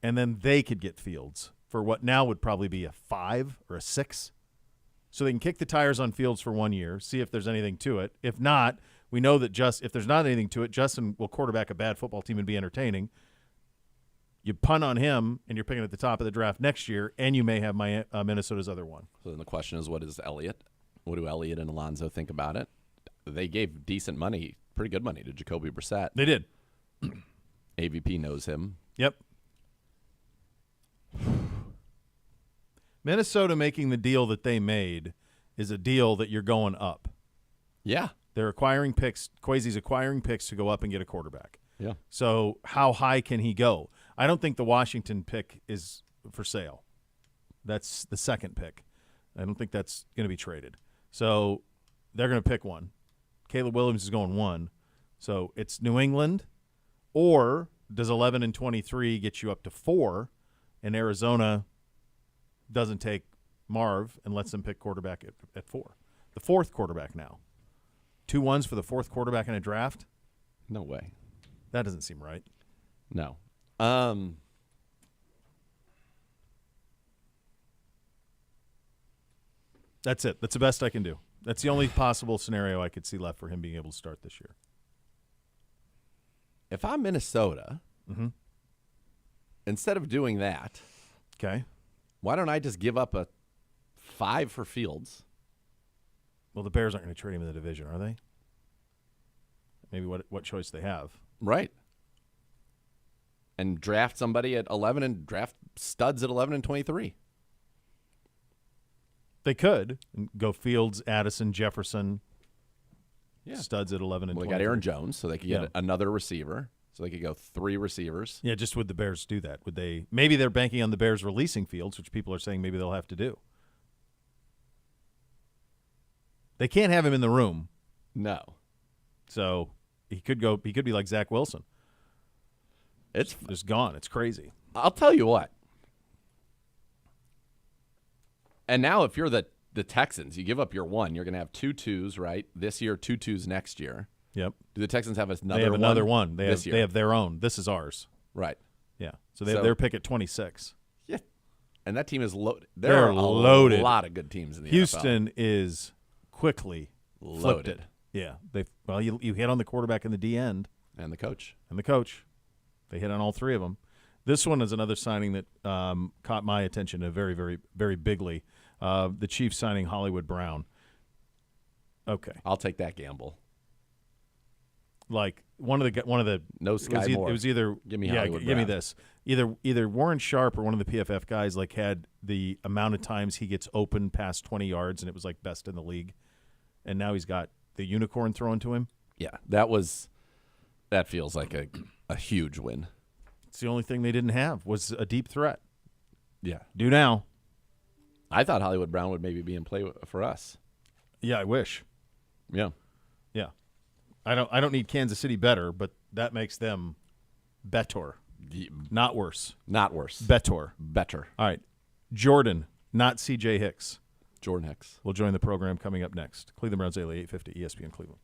and then they could get Fields for what now would probably be a 5 or a 6. So they can kick the tires on Fields for 1 year, see if there's anything to it. If not, we know that if there's not anything to it, Justin will quarterback a bad football team and be entertaining. You punt on him, and you're picking at the top of the draft next year, and you may have Minnesota's other 1. So then the question is, what is Elliott? What do Elliott and Alonzo think about it? They gave decent money, pretty good money, to Jacoby Brissett. They did. AVP knows him. Yep. Minnesota making the deal that they made is a deal that you're going up. Yeah. They're acquiring picks. Kwesi's acquiring picks to go up and get a quarterback. Yeah. So how high can he go? I don't think the Washington pick is for sale. That's the 2nd pick. I don't think that's going to be traded. So they're going to pick one. Caleb Williams is going 1. So it's New England, or does 11 and 23 get you up to 4, and Arizona doesn't take Marv and lets them pick quarterback at 4. The 4th quarterback now. 2 1s for the 4th quarterback in a draft? No way. That doesn't seem right. No. That's it. That's the best I can do. That's the only possible scenario I could see left for him being able to start this year. If I'm Minnesota, instead of doing that, okay, why don't I just give up a 5 for Fields? Well, the Bears aren't going to trade him in the division, are they? maybe what choice they have. Right. And draft somebody at 11 and draft studs at 11 and 23. They could go Fields, Addison, Jefferson. Yeah. Studs at 11 and 23. They got Aaron Jones, so they could get another receiver. So they could go 3 receivers. Yeah, just would the Bears do that? Would they? Maybe they're banking on the Bears releasing Fields, which people are saying maybe they'll have to do. They can't have him in the room. No. So he could be like Zach Wilson. It's just gone. It's crazy. I'll tell you what. And now if you're the Texans, you give up your 1, you're going to have 2 twos, right? This year, 2 twos next year. Yep. Do the Texans have another one? They have another one. They this have year? they have their own. This is ours. Right. Yeah. So they have their pick at 26. Yeah. And that team is loaded. They're are loaded. A lot of good teams in the Houston NFL. is quickly Loaded. Yeah. You hit on the quarterback and the D end. And the coach. They hit on all 3 of them. This one is another signing that caught my attention very, very, very bigly. The Chiefs signing Hollywood Brown. Okay. I'll take that gamble. Like one of the no Sky Moore. It was either give me Hollywood Brown. Me this. Either Warren Sharp or one of the PFF guys like had the amount of times he gets open past 20 yards and it was like best in the league. And now he's got the unicorn thrown to him. Yeah. That feels like a huge win. It's the only thing they didn't have was a deep threat. Yeah. Do now. I thought Hollywood Brown would maybe be in play for us. Yeah, I wish. Yeah. Yeah. I don't need Kansas City better, but that makes them better. Not worse. Not worse. Better. Better. All right. Jordan, not C.J. Hicks. Jordan Hicks. Will join the program coming up next. Cleveland Browns Daily, 850 ESPN Cleveland.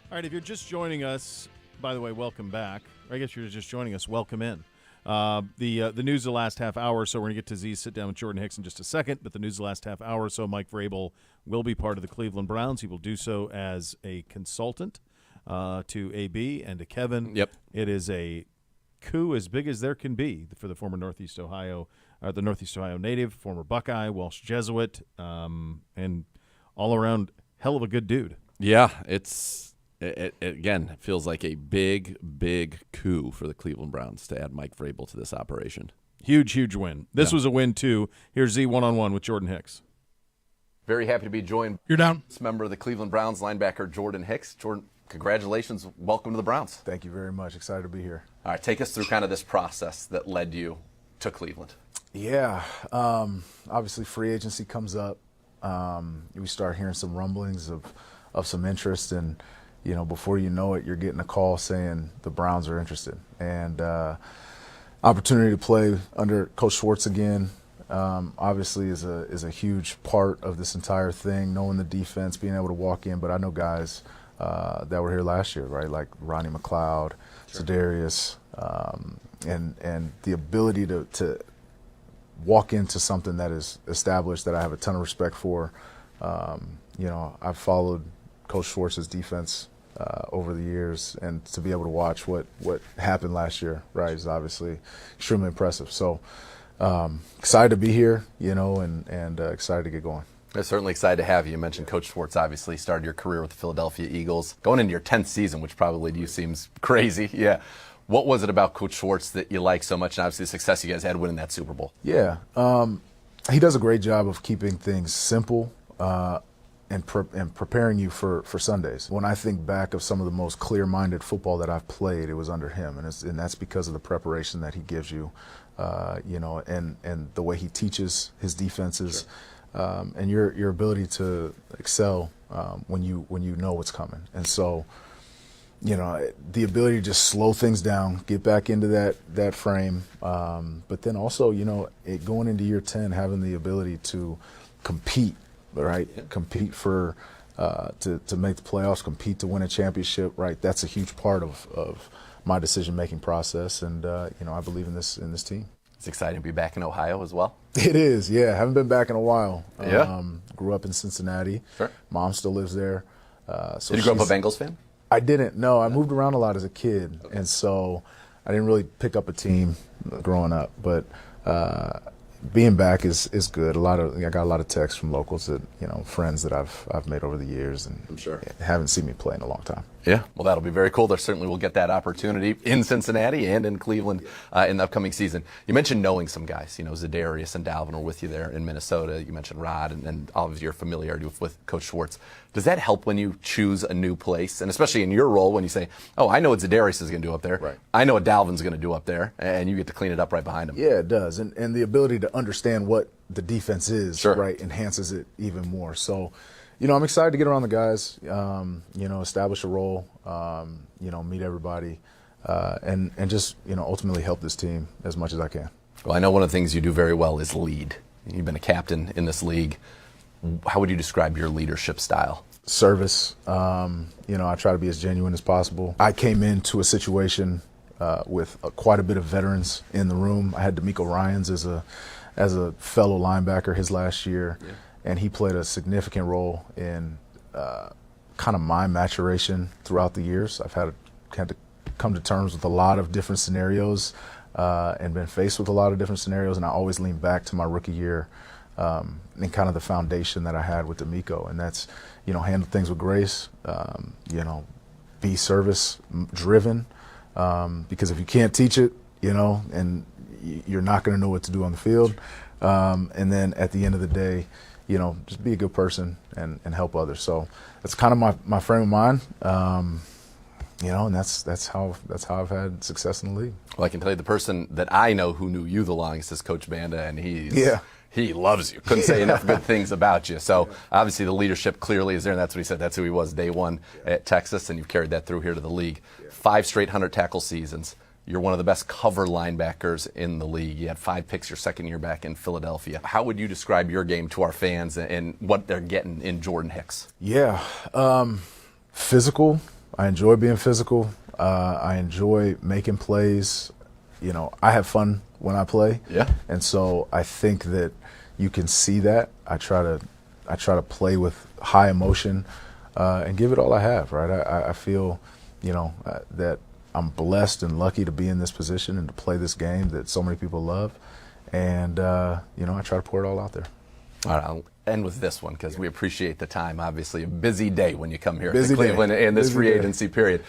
All right, if you're just joining us, by the way, welcome back. I guess you're just joining us. Welcome in. The news of the last half hour, so we're going to get to Z's sit down with Jordan Hicks in just a second, but the news of the last half hour or so, Mike Vrabel will be part of the Cleveland Browns. He will do so as a consultant to AB and to Kevin. Yep. It is a coup as big as there can be for the former Northeast Ohio native, former Buckeye, Welsh Jesuit, and all-around hell of a good dude. Yeah, It again feels like a big coup for the Cleveland Browns to add Mike Vrabel to this operation. Huge win. This was a win, too. Here's Z one-on-one with Jordan Hicks. Very happy to be joined. You're down. This member of the Cleveland Browns, linebacker Jordan Hicks. Jordan, congratulations. Welcome to the Browns. Thank you very much. Excited to be here. All right, take us through kind of this process that led you to Cleveland. Yeah. Obviously, free agency comes up. We start hearing some rumblings of some interest, and before you know it, you're getting a call saying the Browns are interested. And opportunity to play under Coach Schwartz again, obviously is a huge part of this entire thing, knowing the defense, being able to walk in. But I know guys that were here last year, right, like Ronnie McLeod, sure. Za'Darius, and the ability to walk into something that is established that I have a ton of respect for. I've followed Coach Schwartz's defense over the years, and to be able to watch what happened last year, right, is obviously extremely impressive. So excited to be here, and excited to get going. I'm certainly excited to have you. You mentioned Coach Schwartz obviously started your career with the Philadelphia Eagles, going into your 10th season, which probably to you seems crazy. Yeah. What was it about Coach Schwartz that you like so much, and obviously the success you guys had winning that Super Bowl? Yeah. He does a great job of keeping things simple and preparing you for Sundays. When I think back of some of the most clear-minded football that I've played, it was under him, and that's because of the preparation that he gives you, and the way he teaches his defenses, sure. And your ability to excel when you know what's coming. And so, the ability to just slow things down, get back into that frame, but then also, going into year 10, having the ability to compete. Right, yeah. Compete for to make the playoffs, compete to win a championship. Right, that's a huge part of my decision-making process, and I believe in this team. It's exciting to be back in Ohio as well. It is, yeah. Haven't been back in a while. Yeah. Grew up in Cincinnati. Sure. Mom still lives there. So did you grow up a Bengals fan? I didn't. No, I moved around a lot as a kid, okay. And so I didn't really pick up a team growing up, but. Being back is good. I got a lot of texts from locals that friends that I've made over the years, and I'm sure haven't seen me play in a long time. Yeah, well, that'll be very cool. There certainly will get that opportunity in Cincinnati and in Cleveland in the upcoming season. You mentioned knowing some guys. Za'Darius and Dalvin were with you there in Minnesota. You mentioned Rod and all of your familiarity with Coach Schwartz. Does that help when you choose a new place, and especially in your role when you say, "Oh, I know what Za'Darius is going to do up there. Right. I know what Dalvin's going to do up there," and you get to clean it up right behind him? Yeah, it does, and the ability to understand what the defense is, sure. Right, enhances it even more. So. I'm excited to get around the guys, establish a role, meet everybody, and just, ultimately help this team as much as I can. Well, I know one of the things you do very well is lead. You've been a captain in this league. How would you describe your leadership style? Service. I try to be as genuine as possible. I came into a situation with quite a bit of veterans in the room. I had D'Amico Ryans as a fellow linebacker his last year. Yeah. And he played a significant role in kind of my maturation throughout the years. I've had to come to terms with a lot of different scenarios and been faced with a lot of different scenarios, and I always lean back to my rookie year and kind of the foundation that I had with D'Amico, and that's, handle things with grace, be service-driven, because if you can't teach it, and you're not going to know what to do on the field, and then at the end of the day, just be a good person and help others. So that's kind of my frame of mind, and that's how I've had success in the league. Well, I can tell you the person that I know who knew you the longest is Coach Banda, and he loves you. Couldn't say enough good things about you. So obviously the leadership clearly is there, and that's what he said. That's who he was day one at Texas, and you've carried that through here to the league. 5 straight 100-tackle seasons. You're one of the best cover linebackers in the league. You had 5 picks your second year back in Philadelphia. How would you describe your game to our fans and what they're getting in Jordan Hicks? Yeah, physical, I enjoy being physical. I enjoy making plays. You know, I have fun when I play. Yeah. And so I think that you can see that. I try to play with high emotion and give it all I have, right? I feel, you know, that I'm blessed and lucky to be in this position and to play this game that so many people love. And, you know, I try to pour it all out there. All right, I'll end with this one because we appreciate the time. Obviously, a busy day when you come here Busy to Cleveland day. in this Busy free day. agency period.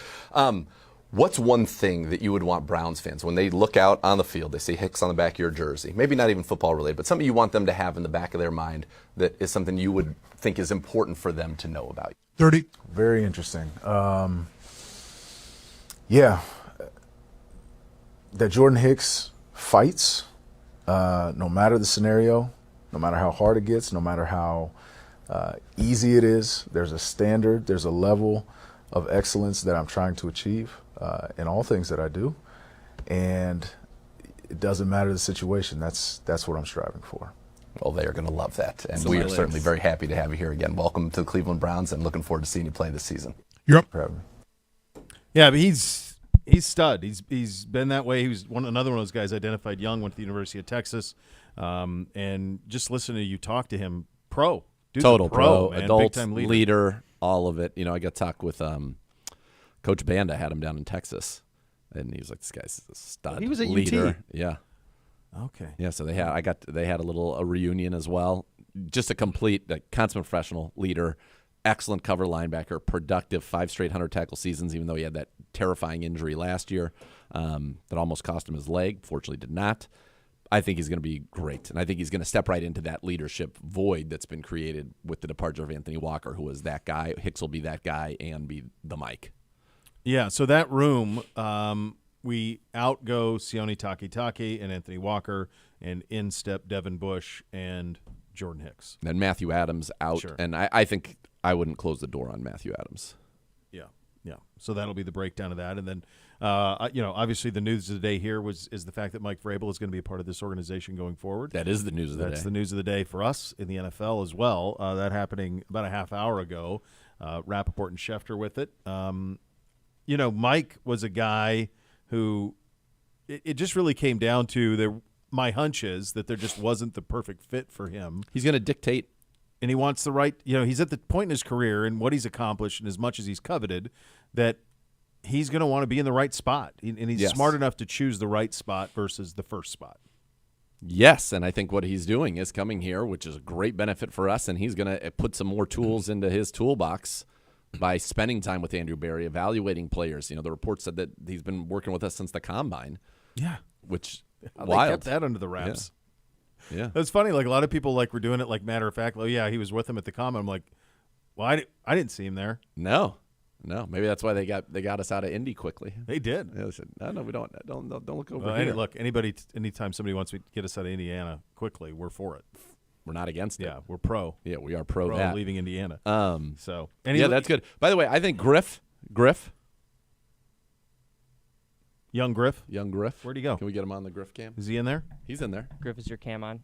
What's one thing that you would want Browns fans, when they look out on the field, they see Hicks on the back of your jersey, maybe not even football related, but something you want them to have in the back of their mind that is something you would think is important for them to know about you? 30. Very interesting. Yeah, that Jordan Hicks fights, no matter the scenario, no matter how hard it gets, no matter how easy it is. There's a standard, there's a level of excellence that I'm trying to achieve in all things that I do, and it doesn't matter the situation. That's what I'm striving for. Well, they are going to love that, and we are certainly very happy to have you here again. Welcome to the Cleveland Browns, and looking forward to seeing you play this season. You're up. For having me. Yeah, but he's stud. He's been that way. He was another one of those guys identified young, went to the University of Texas, and just listening to you talk to him, pro. Dude's Total pro, man, adult, big-time leader, all of it. You know, I got to talk with Coach Banda, had him down in Texas, and he was like, "This guy's a stud." He was at leader. UT. Yeah. Okay. Yeah, so they had a reunion as well. Just a complete, consummate professional leader, excellent cover linebacker, productive 5 straight 100 tackle seasons, even though he had that terrifying injury last year that almost cost him his leg. Fortunately, did not. I think he's going to be great, and I think he's going to step right into that leadership void that's been created with the departure of Anthony Walker, who was that guy. Hicks will be that guy and be the Mike. Yeah, so that room, we outgo Sione Takitaki and Anthony Walker, and in step Devin Bush and Jordan Hicks. And Matthew Adams out, Sure. and I think I wouldn't close the door on Matthew Adams. Yeah. So that'll be the breakdown of that, and then obviously the news of the day here is the fact that Mike Vrabel is going to be a part of this organization going forward. That is the news of the day. That's the news of the day for us in the NFL as well. That happening about a half hour ago. Rappaport and Schefter with it. Mike was a guy who it just really came down to my hunch is that there just wasn't the perfect fit for him. He's going to dictate. And he wants the right, he's at the point in his career and what he's accomplished and as much as he's coveted that he's going to want to be in the right spot. And he's smart enough to choose the right spot versus the first spot. Yes, and I think what he's doing is coming here, which is a great benefit for us, and he's going to put some more tools into his toolbox by spending time with Andrew Berry, evaluating players. The report said that he's been working with us since the Combine. Yeah. Which, They wild. kept that under the wraps. Yeah. It's funny. Like a lot of people were doing it like matter of fact. Oh, yeah, he was with him at the Combine. I'm like, well, I didn't see him there. No. Maybe that's why they got us out of Indy quickly. They did. Yeah, they said, no, we don't look over Well, here. look, anytime somebody wants to get us out of Indiana quickly, we're for it. We're not against it. Yeah, we're pro. Yeah, we are pro that. Leaving Indiana. So that's good. By the way, I think Griff, young Griff. Where'd he go? Can we get him on the Griff cam? Is he in there? He's in there. Griff, is your cam on?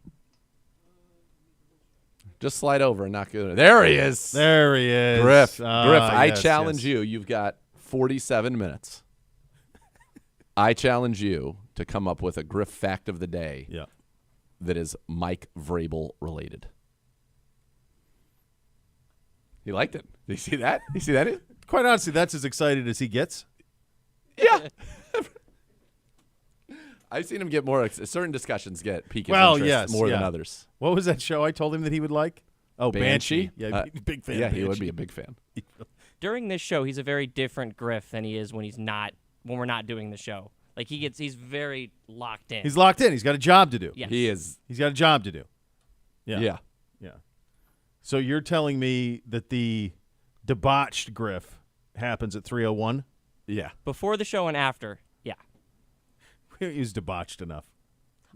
Just slide over and knock it. There he is. There he is. Griff, I yes, challenge yes. you. You've got 47 minutes. I challenge you to come up with a Griff fact of the day that is Mike Vrabel related. He liked it. Did you see that? Quite honestly, that's as excited as he gets. Yeah. I've seen him get more. Certain discussions get pique his interest more than others. What was that show I told him that he would like? Oh, Banshee. Yeah, big fan. Yeah, of Banshee. he would be a big fan. During this show, he's a very different Griff than he is when we're not doing the show. Like he's very locked in. He's locked in. He's got a job to do. Yes. He is. He's got a job to do. Yeah. So you're telling me that the debauched Griff happens at 3:01? Yeah. Before the show and after. Yeah. We don't use debauched enough.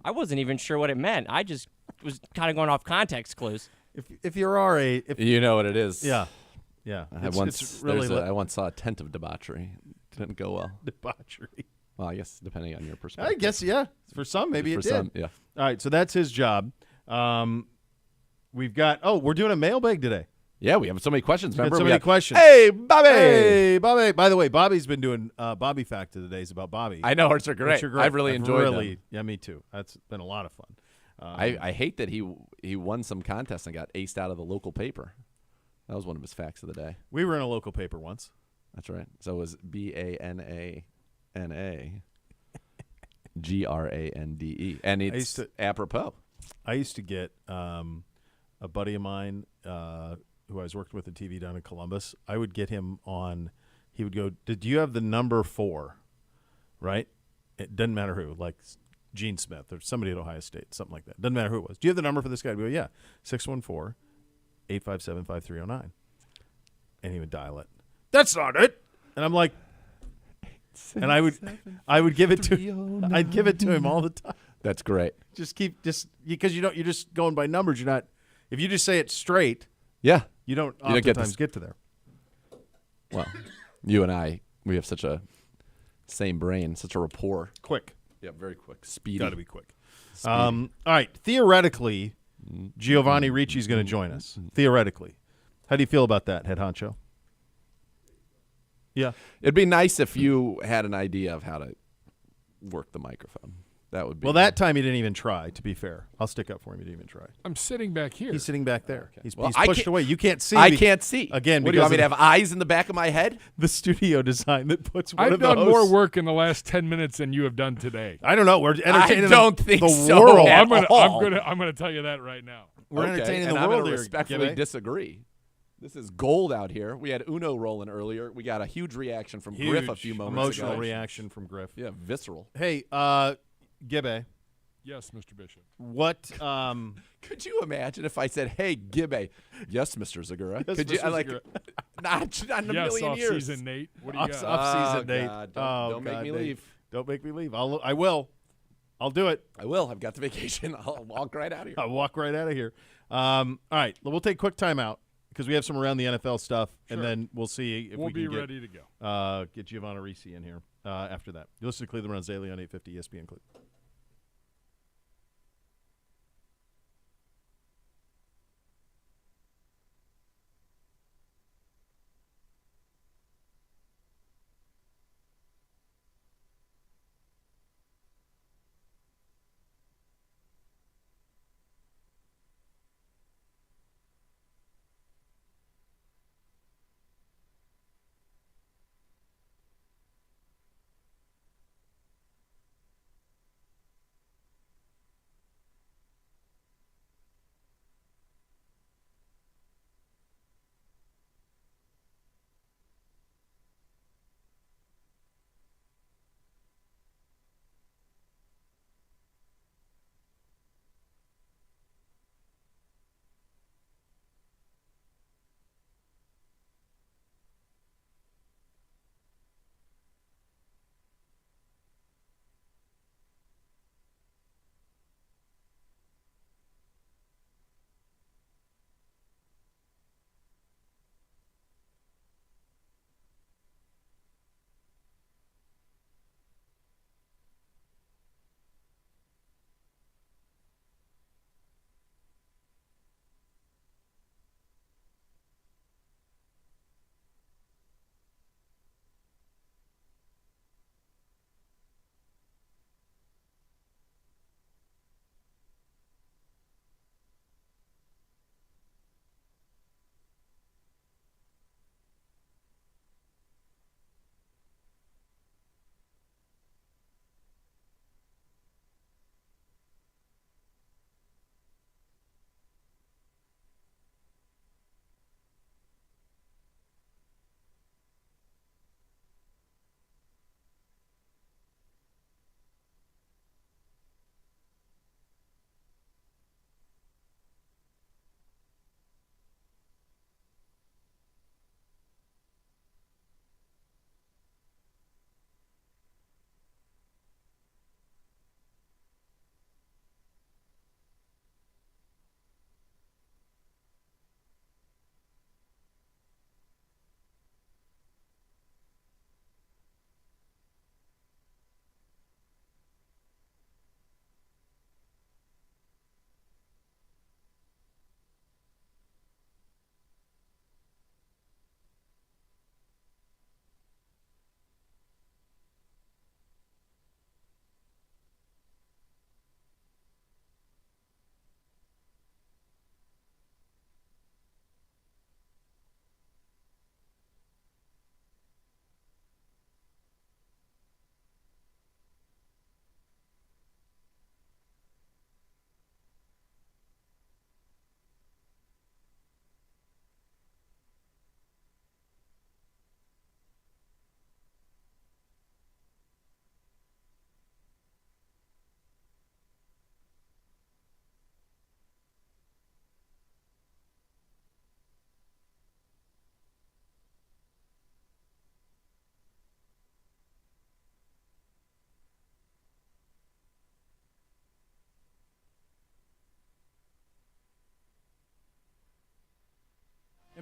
I wasn't even sure what it meant. I just was kind of going off context clues. If you're our age, You know what it is. yeah. I once saw a tent of debauchery. It didn't go well. Debauchery. Well, I guess depending on your perspective. I guess, yeah. For some, maybe For it did. some, yeah. All right, so that's his job. We've got we're doing a mailbag today. Yeah, we have so many questions. Remember, so many questions. Hey, Bobby. Hey, Bobby. By the way, Bobby's been doing Bobby Fact of the Days about Bobby. I know, are great. I've really enjoyed them. Yeah, me too. That's been a lot of fun. I hate that he won some contest and got aced out of the local paper. That was one of his facts of the day. We were in a local paper once. That's right. So it was BANANA GRANDE, and it's apropos. I used to get a buddy of mine who I was working with in TV down in Columbus. I would get him on. He would go, "Did you have the number 4?" Right? It doesn't matter who, like Gene Smith or somebody at Ohio State, something like that. Doesn't matter who it was. Do you have the number for this guy? I'd go, "Yeah, 614-857-5309." And he would dial it. That's not it. And I'm like, and I would give it to, I'd give it to him all the time. That's great. Just because you're just going by numbers. You're not. If you just say it straight, yeah, you don't oftentimes get to there. Well, you and I, we have such a same brain, such a rapport. Quick. Yeah, very quick. Speedy. Got to be quick. All right. Theoretically, Giovanni Ricci is going to join us. Theoretically, how do you feel about that, head honcho? Yeah, it'd be nice if you had an idea of how to work the microphone. That would be that time he didn't even try. To be fair, I'll stick up for him. He didn't even try. I'm sitting back here. He's sitting back there. Okay. He's pushed away. You can't see. I can't see. Again, what do you want me to have eyes in the back of my head? The studio design that puts. I've done more work in the last 10 minutes than you have done today. I don't know. We're entertaining. I don't think the so. World. I'm gonna tell you that right now. We're entertaining the world. world. I'm here, respectfully disagree. This is gold out here. We had Uno rolling earlier. We got a huge reaction from Griff a few moments ago. Emotional reaction from Griff. Yeah, visceral. Hey, Gibbe. Yes, Mr. Bishop. What? Could you imagine if I said, "Hey, Gibbe"? Yes, Mr. Zagura. Yes, Could Mr. you? I like. Zagura. Not in a million years. Off-season Nate. What do you got? Off-season Nate. God, don't make me leave. Don't make me leave. I will. I'll do it. I will. I've got the vacation. I'll walk right out of here. I'll walk right out of here. All right. We'll take a quick timeout because we have some around the NFL stuff, and then we'll see if we'll we be can ready to go. Get Giovanni Ricci in here after that. You listen to Cleveland Runs Daily on 850 ESPN Cleveland.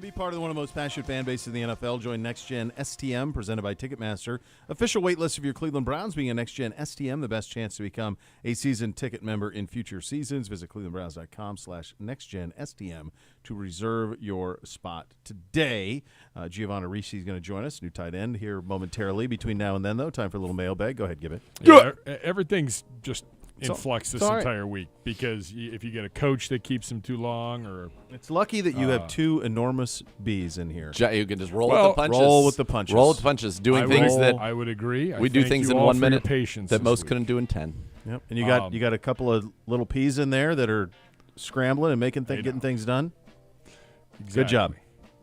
Be part of one of the most passionate fan bases in the NFL. Join Next Gen STM, presented by Ticketmaster. Official wait list of your Cleveland Browns. Being a Next Gen STM, the best chance to become a season ticket member in future seasons. Visit clevelandbrowns.com/NextGenSTM to reserve your spot today. Giovanni Ricci is going to join us, new tight end, here momentarily. Between now and then, though, time for a little mailbag. Go ahead, give it. Yeah, everything's just in flux this entire week because if you get a coach that keeps him too long, or it's lucky that you have two enormous Bs in here. You can just roll with the punches. Roll with the punches. Roll with the punches. Doing things that I would agree. We do things in 1 minute that most couldn't do in 10. Yep. And you got a couple of little Ps in there that are scrambling and getting things done. Exactly. Good job.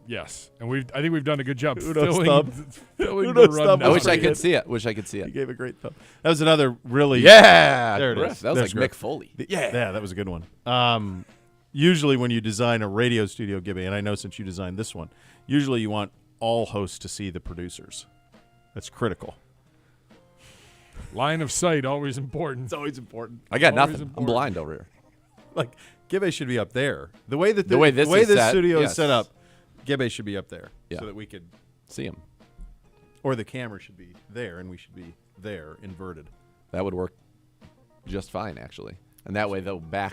Yes, and I think we've done a good job filling the run. I wish I could see it. You gave a great thumb. That was another really there it is. That was There's like Mick Foley. Yeah, that was a good one. Usually when you design a radio studio, Gibby, and I know since you designed this one, usually you want all hosts to see the producers. That's critical. Line of sight, always important. It's always important. I got Always nothing. important. I'm blind over here. Like Gibby should be up there. The way this studio is set up, Gibby should be up there so that we could see him. Or the camera should be there, and we should be there, inverted. That would work just fine, actually. And that way,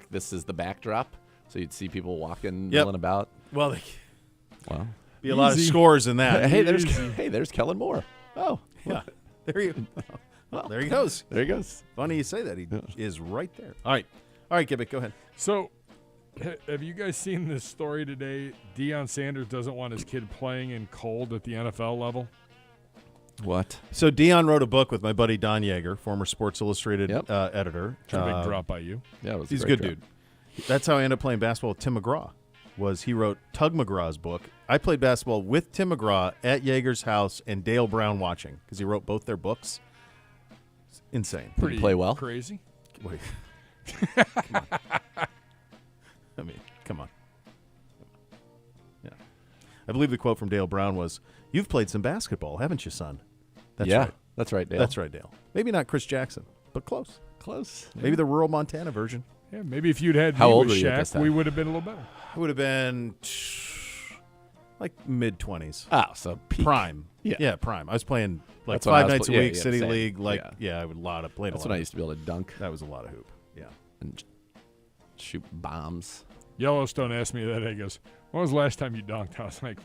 this is the backdrop, so you'd see people walking, milling about. Well, be a Easy. lot of scores in that. There's Kellen Moore. Oh, yeah. There he goes. There he goes. Funny you say that. He is right there. All right, Gibby, go ahead. So, have you guys seen this story today? Deion Sanders doesn't want his kid playing in cold at the NFL level. What? So Deion wrote a book with my buddy Don Yeager, former Sports Illustrated editor. It's a big drop by you. Yeah, he's a good dude. That's how I ended up playing basketball with Tim McGraw. He wrote Tug McGraw's book. I played basketball with Tim McGraw at Yeager's house and Dale Brown watching because he wrote both their books. It's insane. Did he play well? Crazy. Wait. Come on. Yeah. I believe the quote from Dale Brown was, "You've played some basketball, haven't you, son?" Right. That's right, Dale. That's right, Dale. Maybe not Chris Jackson, but close. Close. Maybe the rural Montana version. Yeah, maybe if you'd had How me old with were you at this Shaq, time? we would have been a little better. I would have been like mid-20s. Oh, so peak. Prime. Yeah. Prime. I was playing like That's when I 5 was nights a play- week, yeah, City same. League. Yeah. I would played That's a lot. when I used to be able to dunk That was a lot of hoop. Yeah. and shoot bombs. Yellowstone asked me that day. He goes, "When was the last time you dunked?" I was like,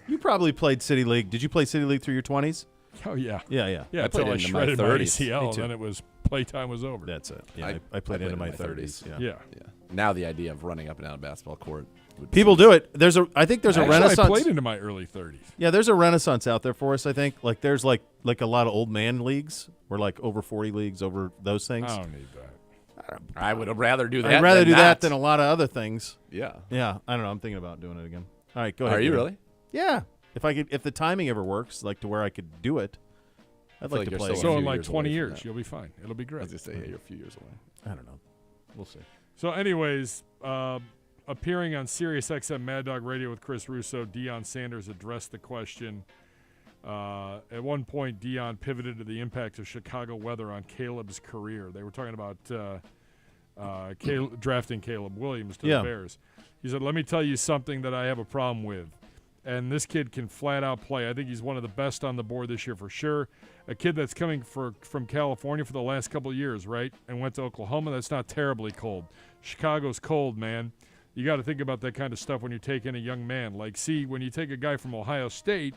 You probably played City League. Did you play City League through your 20s? "Oh yeah, Yeah. yeah." I Until played I into my shredded my 30s. ACL, Me and too. then it was playtime was over. That's it. Yeah, I played into my 30s. Yeah. Yeah. Yeah. Now the idea of running up and down a basketball court. People do it. I think there's a Actually, renaissance. I played into my early 30s. Yeah, there's a renaissance out there for us, I think. Like there's like a lot of old man leagues or like over 40 leagues over those things. I don't need that. I would rather do that. I'd rather than do not. that than a lot of other things. Yeah. Yeah, I don't know. I'm thinking about doing it again. All right, go ahead. Are you Gary. really? Yeah. If the timing ever works, like to where I could do it, I'd feel like like to you're play. so again. So few in like years 20 away from years, that. you'll be fine. It'll be I great. was just say, you're a few years away. I don't know. We'll see. So, anyways, appearing on Sirius XM Mad Dog Radio with Chris Russo, Deion Sanders addressed the question. At one point, Deion pivoted to the impact of Chicago weather on Caleb's career. They were talking about drafting Caleb Williams to the Bears. He said, "Let me tell you something that I have a problem with. And this kid can flat out play. I think he's one of the best on the board this year for sure. A kid that's coming from California for the last couple of years, right? And went to Oklahoma. That's not terribly cold. Chicago's cold, man. You got to think about that kind of stuff when you're taking a young man. Like, see, when you take a guy from Ohio State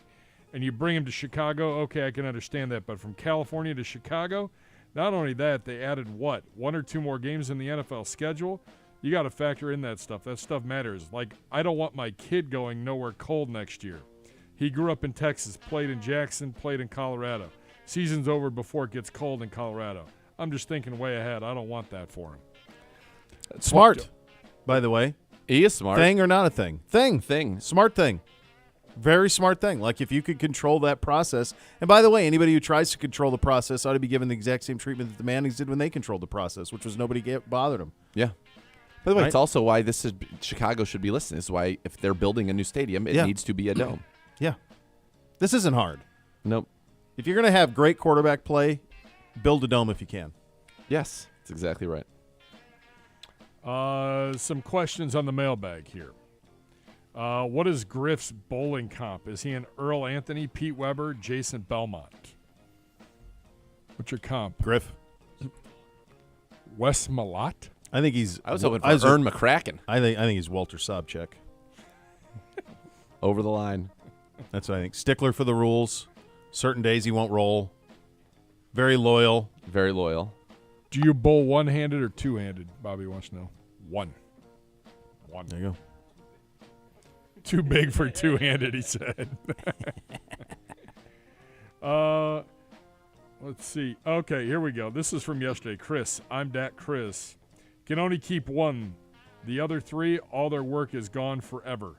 and you bring him to Chicago, okay, I can understand that. But from California to Chicago, not only that, they added what? 1 or 2 more games in the NFL schedule? You got to factor in that stuff. That stuff matters. Like, I don't want my kid going nowhere cold next year. He grew up in Texas, played in Jackson, played in Colorado. Season's over before it gets cold in Colorado. I'm just thinking way ahead. I don't want that for him." Smart, by the way. He is smart. Thing or not a thing? Thing. Smart thing. Very smart thing. Like if you could control that process. And by the way, anybody who tries to control the process ought to be given the exact same treatment that the Mannings did when they controlled the process, which was nobody bothered them. Yeah. By the way, Right? it's also why Chicago should be listening. This is why if they're building a new stadium, it needs to be a dome. Yeah. This isn't hard. Nope. If you're going to have great quarterback play, build a dome if you can. Yes, that's exactly right. Some questions on the mailbag here. What is Griff's bowling comp? Is he an Earl Anthony, Pete Weber, Jason Belmont? What's your comp? Griff. Wes Malott? I think he's. I was hoping for Ern McCracken. I think he's Walter Sobchak. Over the line. That's what I think. Stickler for the rules. Certain days he won't roll. Very loyal. Very loyal. Do you bowl one-handed or two-handed? Bobby wants to know. One. There you go. Too big for two-handed, he said. Let's see. Okay, here we go. This is from yesterday. Chris, I'm Dat Chris. Can only keep one. The other three, all their work is gone forever.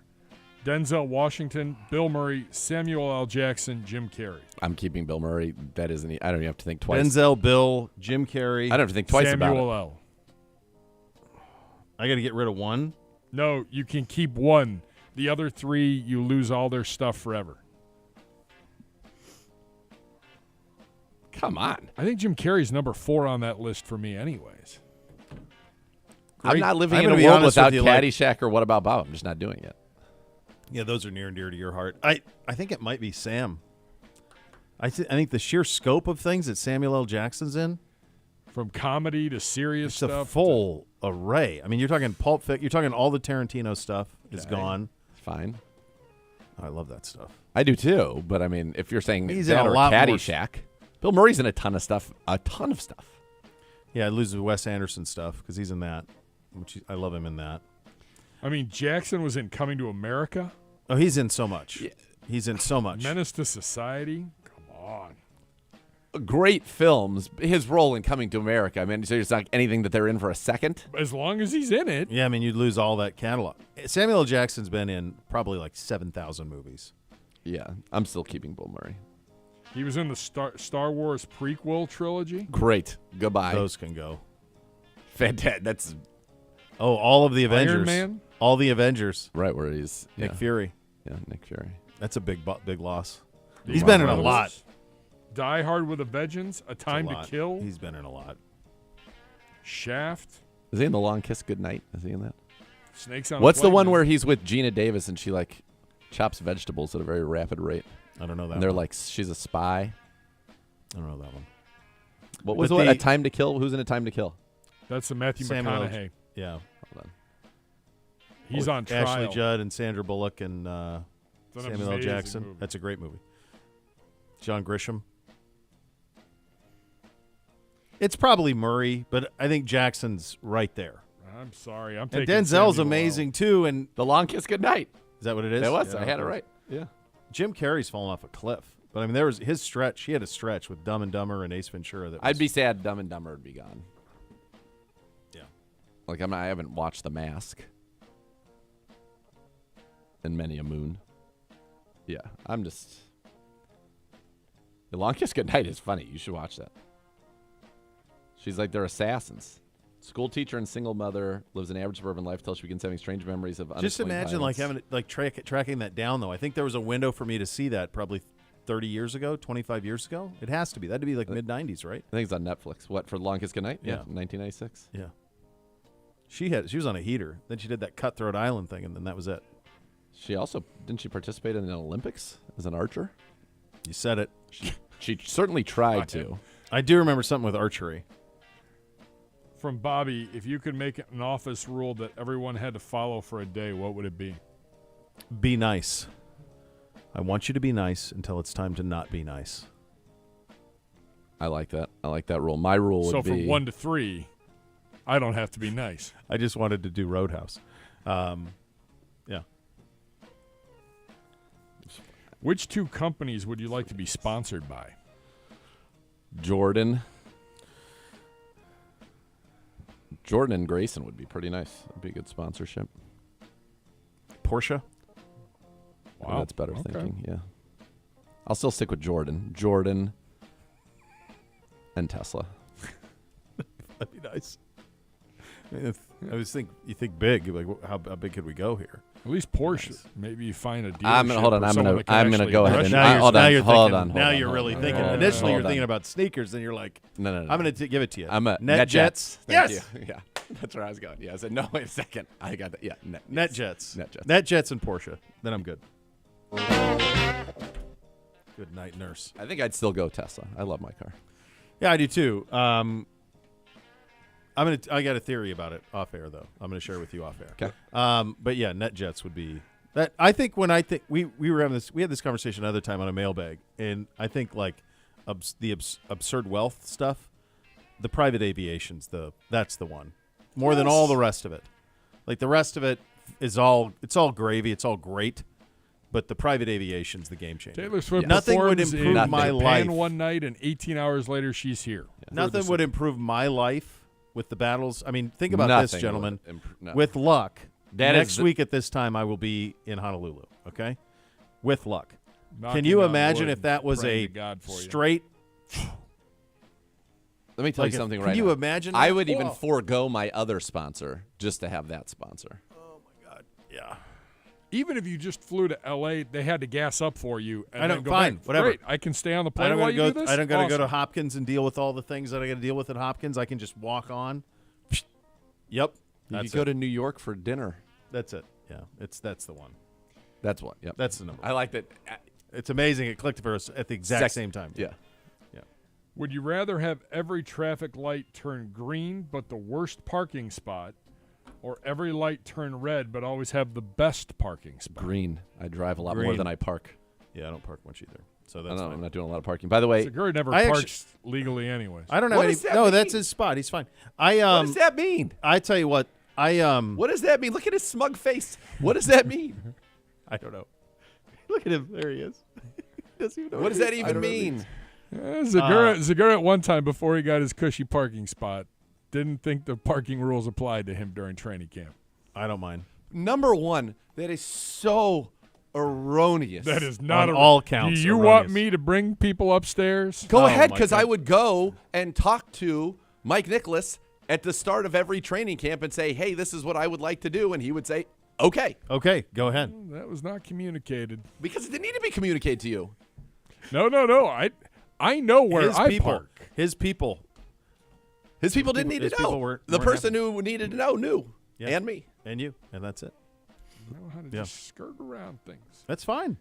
Denzel Washington, Bill Murray, Samuel L. Jackson, Jim Carrey. I'm keeping Bill Murray. That isn't. I don't even have to think twice. Denzel, Bill, Jim Carrey. I don't have to think twice about it. Samuel L. I got to get rid of one. No, you can keep one. The other three, you lose all their stuff forever. Come on. I think Jim Carrey's number 4 on that list for me anyways. I'm not living in a world without Caddyshack or What About Bob. I'm just not doing it. Yeah, those are near and dear to your heart. I think it might be Sam. I think the sheer scope of things that Samuel L. Jackson's in. From comedy to serious stuff. It's a full array. I mean, you're talking Pulp Fiction. You're talking all the Tarantino stuff is gone. Fine. I love that stuff. I do too, but I mean, if you're saying he's that in a or lot Caddyshack, Bill Murray's in a ton of stuff. A ton of stuff. Yeah, I lose the Wes Anderson stuff because he's in that. I love him in that. I mean, Jackson was in Coming to America. Oh, he's in so much. Yeah. He's in so much. Menace to Society. Come on. Great films. His role in Coming to America. I mean, so it's not anything that they're in for a second. As long as he's in it. Yeah, I mean, you'd lose all that catalog. Samuel L. Jackson's been in probably like 7,000 movies. Yeah, I'm still keeping Bill Murray. He was in the Star Wars prequel trilogy. Great. Goodbye. Those can go. Fantastic. That's all of the Avengers. Iron Man? All the Avengers. Right where he's Nick Fury. Yeah, Nick Fury. That's a big loss. He's been in a lot. Die Hard with a Vengeance, A Time to Kill. He's been in a lot. Shaft. Is he in The Long Kiss Goodnight? Is he in that? Snakes on What's the one where he's with Gina Davis and she like chops vegetables at a very rapid rate? I don't know that. And they're one. like, she's a spy. I don't know that one. What was A Time to Kill? Who's in A Time to Kill? That's the Matthew McConaughey. Yeah. Hold on. He's on trial. Ashley Judd and Sandra Bullock and Samuel L. Jackson. Movie. That's a great movie. John Grisham. It's probably Murray, but I think Jackson's right there. I'm sorry. And Denzel's amazing too. And The Long Kiss Goodnight. Is that what it is? It was. Yeah, I had it right. Yeah. Jim Carrey's fallen off a cliff. But I mean, there was his stretch. He had a stretch with Dumb and Dumber and Ace Ventura. I'd be sad Dumb and Dumber would be gone. Yeah. Like I haven't watched The Mask in many a moon. Yeah, I'm just. The Long Kiss Goodnight is funny. You should watch that. She's like, they're assassins. School teacher and single mother lives an average suburban life until she begins having strange memories of just imagine violence. tracking that down though. I think there was a window for me to see that probably 30 years ago, 25 years ago. It has to be. That'd be like mid 90s, right? I think it's on Netflix. What, for Long Kiss Goodnight? Yeah. 1996. Yeah. She was on a heater. Then she did that Cutthroat Island thing, and then that was it. She also didn't she participate in the Olympics as an archer? You said it. She certainly tried to. I do remember something with archery. From Bobby, if you could make an office rule that everyone had to follow for a day, what would it be? Be nice. I want you to be nice until it's time to not be nice. I like that. I like that rule. My rule would be... So from 1 to 3, I don't have to be nice. I just wanted to do Roadhouse. Yeah. Which 2 companies would you like to be sponsored by? Jordan and Grayson would be pretty nice. That'd be a good sponsorship. Porsche? Wow. That's better thinking, yeah. I'll still stick with Jordan. Jordan and Tesla. That'd be nice. You think big. Like, how big could we go here? At least Porsche. Nice. Maybe you find a dealership. I'm gonna go ahead and hold on. Now you're really thinking. Initially, you're thinking about sneakers, and you're like, no. I'm gonna give it to you. Net Jets. Yes. Thank you. Yeah. That's where I was going. Yeah, I said, no, wait a second. I got that. Yeah, NetJets. NetJets. NetJets and Porsche. Then I'm good. Good night, nurse. I think I'd still go Tesla. I love my car. Yeah, I do too. I got a theory about it off air though. I'm gonna share it with you off air. Okay. But yeah, NetJets would be that. I think we had this conversation another time on a mailbag, and I think like the absurd wealth stuff, the private aviation's that's the one more than all the rest of it. Like the rest of it it's all gravy. It's all great. But the private aviation's the game changer. Taylor Swift Nothing would improve my life. One night, and 18 hours later, she's here. Yeah. Nothing would improve my life with the battles. I mean, think about this, gentlemen. With luck, next week at this time, I will be in Honolulu. Okay, with luck. Can you imagine if that was a straight? Let me tell you something right now. Can you imagine? I would even forego my other sponsor just to have that sponsor. Oh my God! Yeah. Even if you just flew to L.A., they had to gas up for you. And I don't. Then go fine, back. whatever. Great, I can stay on the plane while you do this. I don't got to go to Hopkins and deal with all the things that I got to deal with at Hopkins. I can just walk on. Yep. You could go to New York for dinner. That's it. Yeah, that's the one. That's what. Yep. That's the number. I like that. It's amazing. It clicked for us at the exact same time. Yeah. Would you rather have every traffic light turn green but the worst parking spot, or every light turn red but always have the best parking spot? Green. I drive a lot more than I park. Yeah, I don't park much either. So that's fine. I'm not doing a lot of parking. By the way, Segura never parks legally anyways. I don't have any. No, that's his spot. He's fine. What does that mean? I tell you what. What does that mean? Look at his smug face. What does that mean? I don't know. Look at him. There he is. He doesn't even know what does that even mean? Segura at one time before he got his cushy parking spot didn't think the parking rules applied to him during training camp. I don't mind. Number one, that is so erroneous. That is not on all counts. Do you erroneous. want me to bring people upstairs? Go ahead, because I would go and talk to Mike Nicholas at the start of every training camp and say, hey, this is what I would like to do. And he would say, okay. Okay, go ahead. That was not communicated. Because it didn't need to be communicated to you. No. I know where I park. His people. His people didn't need to know. The person who needed to know knew. Yes. And me. And you. And that's it. I know how to just skirt around things. That's fine.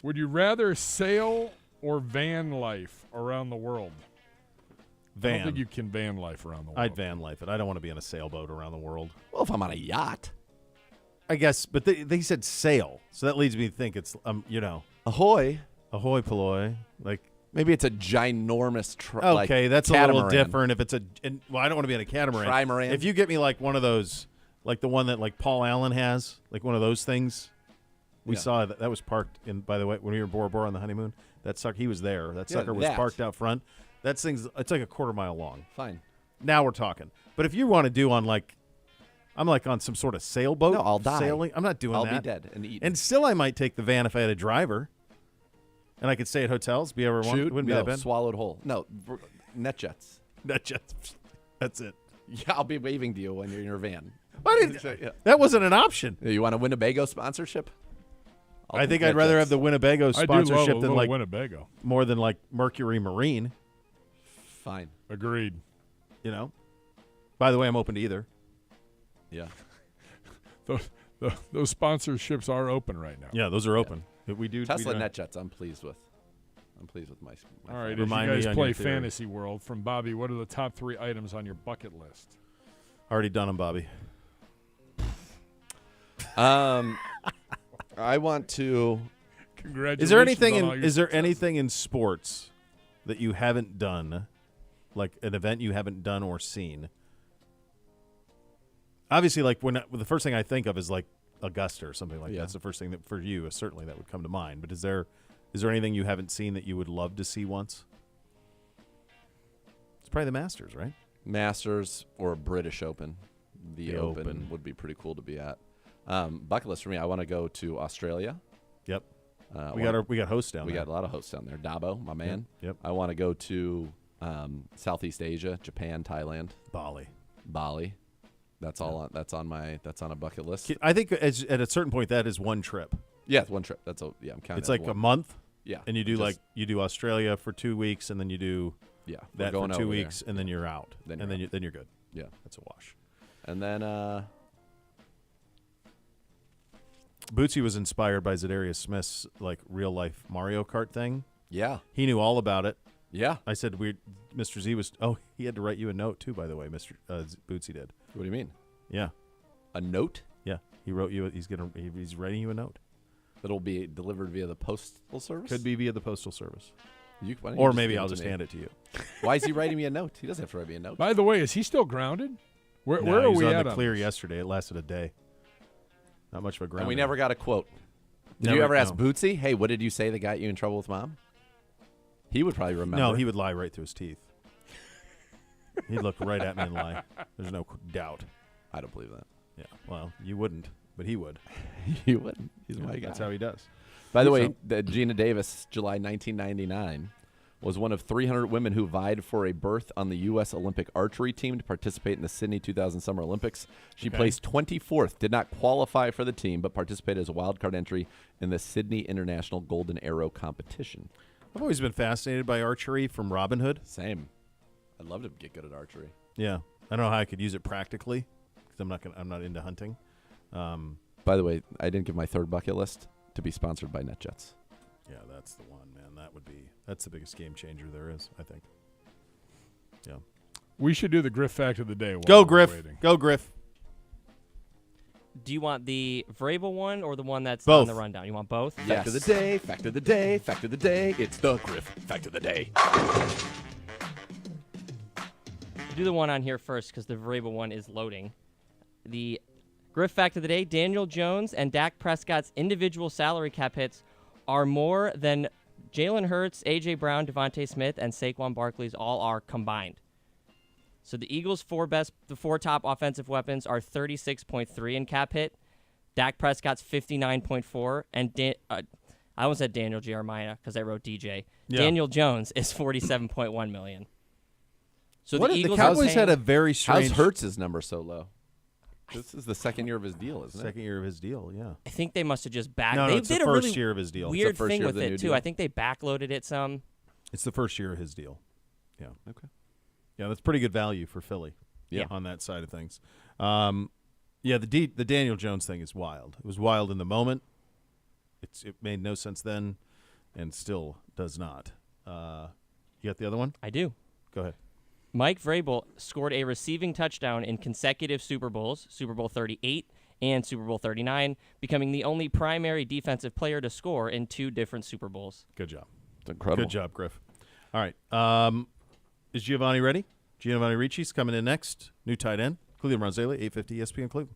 Would you rather sail or van life around the world? Van. I don't think you can van life around the world. I'd van life it. I don't want to be on a sailboat around the world. Well, if I'm on a yacht. I guess, but they said sail. So that leads me to think it's, Ahoy. Ahoy polloi. Like, maybe it's a ginormous okay, that's catamaran. a little different. If it's I don't want to be on a catamaran. Trimaran. If you get me like one of those, like the one that like Paul Allen has, like one of those things, we saw that was parked in. By the way, when we were in Bora Bora on the honeymoon, that sucker, he was there. That sucker was parked out front. That thing's it's like a quarter mile long. Fine. Now we're talking. But if you want to do on like, I'm like on some sort of sailboat. No, I'll die. Sailing. I'm not doing that. I'll be dead and eaten. And still, I might take the van if I had a driver. And I could stay at hotels, be ever one. It wouldn't be that bad. Swallowed whole. No, NetJets. NetJets. That's it. Yeah, I'll be waving to you when you're in your van. That wasn't an option. You want a Winnebago sponsorship? I think I'd rather have the Winnebago sponsorship than like Winnebago. More than like Mercury Marine. Fine. Agreed. You know. By the way, I'm open to either. Yeah. Those sponsorships are open right now. Yeah, those are open. We do Tesla NetJets. I'm pleased with my all right, as you guys play Fantasy World, from Bobby, what are the top 3 items on your bucket list? Already done them, Bobby. I want to. Congratulations. Is there anything in sports that you haven't done, like an event you haven't done or seen? Obviously, like the first thing I think of is like Augusta or something like that. That's the first thing that for you certainly that would come to mind. But is there anything you haven't seen that you would love to see once? It's probably the Masters, right? Masters or British Open. The Open would be pretty cool to be at. Bucket list for me. I want to go to Australia. Yep. We got hosts down there. We got a lot of hosts down there. Dabo, my man. Yep. I want to go to Southeast Asia, Japan, Thailand, Bali. That's all. That's on a bucket list. I think at a certain point that is one trip. Yeah, it's one trip. I'm counting. It's like a month. Yeah. And you do Australia for 2 weeks, and then you do that for 2 weeks, and then you're out, and then you're good. Yeah. That's a wash. And then Bootsy was inspired by Zadarius Smith's like real life Mario Kart thing. yeah. He knew all about it. Yeah. I said Mr. Z was he had to write you a note too, by the way, Mr. Bootsy did. What do you mean? Yeah. A note? Yeah. He wrote you he's writing you a note. That'll be delivered via the postal service? Could be via the postal service. Or maybe I'll just hand it to you. Why is he writing me a note? He doesn't have to write me a note. By the way, is he still grounded? Where No, are he was we on at the on clear this? yesterday. It lasted a day. Not much of a ground. And we never got a quote. Did you ever ask Bootsy, hey, what did you say that got you in trouble with Mom? He would probably remember. No, he would lie right through his teeth. He'd look right at me and lie. There's no doubt. I don't believe that. Yeah. Well, you wouldn't, but he would. You wouldn't. He's my guy. That's how he does. By the way, Gina Davis, July 1999, was one of 300 women who vied for a berth on the U.S. Olympic archery team to participate in the Sydney 2000 Summer Olympics. She placed 24th, did not qualify for the team, but participated as a wildcard entry in the Sydney International Golden Arrow competition. I've always been fascinated by archery from Robin Hood. Same. I'd love to get good at archery. Yeah. I don't know how I could use it practically because I'm not into hunting. By the way, I didn't give my third bucket list to be sponsored by NetJets. Yeah, that's the one, man. That's the biggest game changer there is, I think. Yeah. We should do the Griff fact of the day. Go, Griff. Go, Griff. Do you want the Vrabel one or the one that's Both. on the rundown? You want both? Yes. Fact of the day, fact of the day, fact of the day. It's the Griff fact of the day. Do the one on here first because the Vrabel one is loading. The Griff fact of the day, Daniel Jones and Dak Prescott's individual salary cap hits are more than Jalen Hurts, A.J. Brown, Devontae Smith, and Saquon Barkley's all are combined. So the Eagles' the four top offensive weapons are 36.3 in cap hit. Dak Prescott's 59.4, and I almost said Daniel Jeremiah because I wrote DJ. Yeah. Daniel Jones is 47.1 million. So the Eagles Cowboys had a very strange. How's Hurts' number so low? This is the second year of his deal, isn't it? Second year of his deal, yeah. I think they must have just back. No, they it's did the a first really year of his deal. weird It's the first thing year of with the new it too. deal. I think they backloaded it some. It's the first year of his deal. Yeah. Okay. Yeah, that's pretty good value for Philly. Yeah. On that side of things. Yeah, the Daniel Jones thing is wild. It was wild in the moment. It made no sense then, and still does not. You got the other one? I do. Go ahead. Mike Vrabel scored a receiving touchdown in consecutive Super Bowls, Super Bowl 38 and Super Bowl 39, becoming the only primary defensive player to score in two different Super Bowls. Good job. It's incredible. Good job, Griff. All right. Is Giovanni ready? Giovanni Ricci's coming in next. New tight end. Cleveland Ronzalez, 850 ESPN Cleveland.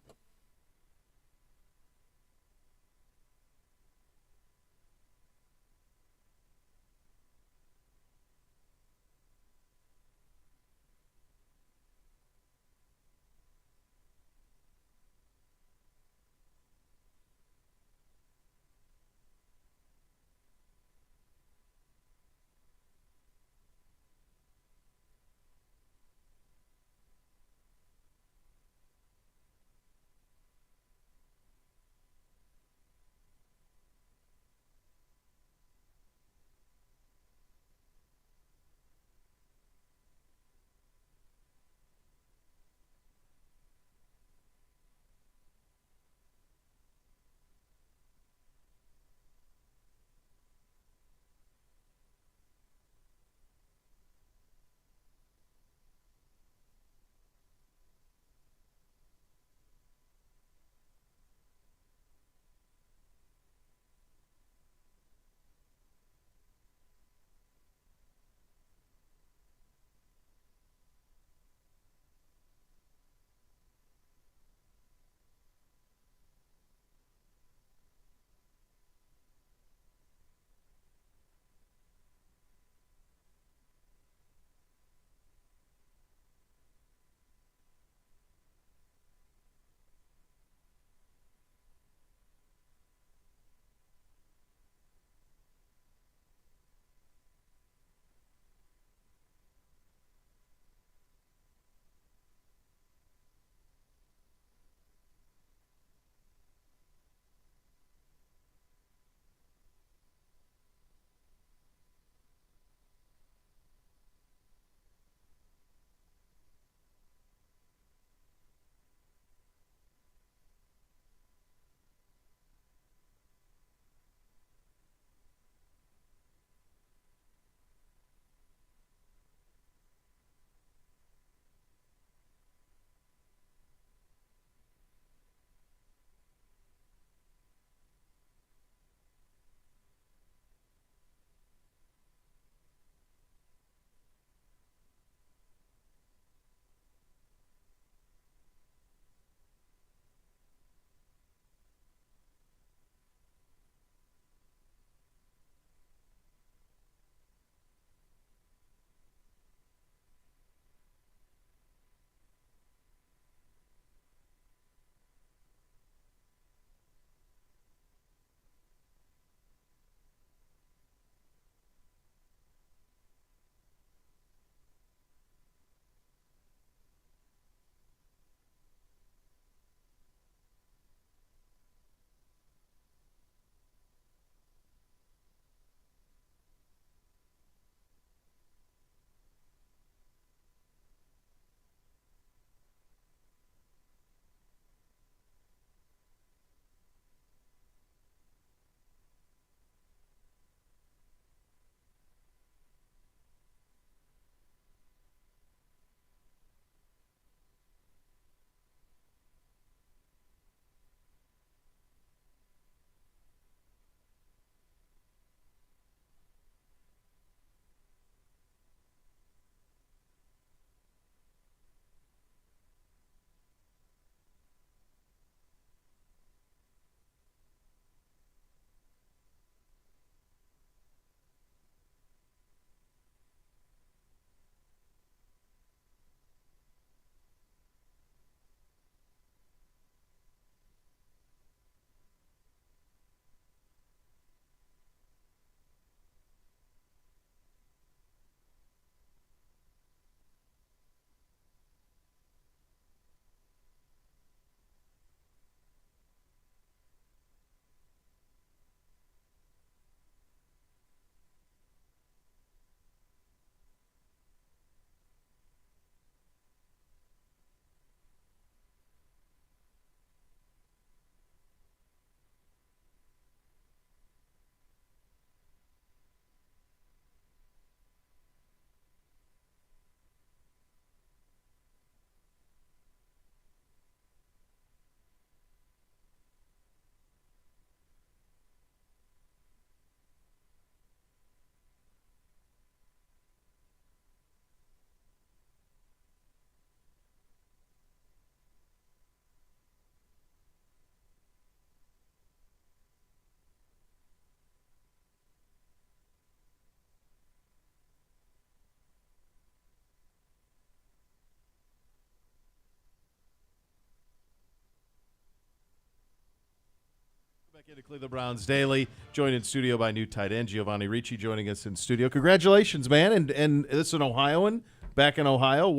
Back into Cleveland Browns Daily, joined in studio by new tight end Giovanni Ricci, joining us in studio. Congratulations, man! And this is an Ohioan back in Ohio.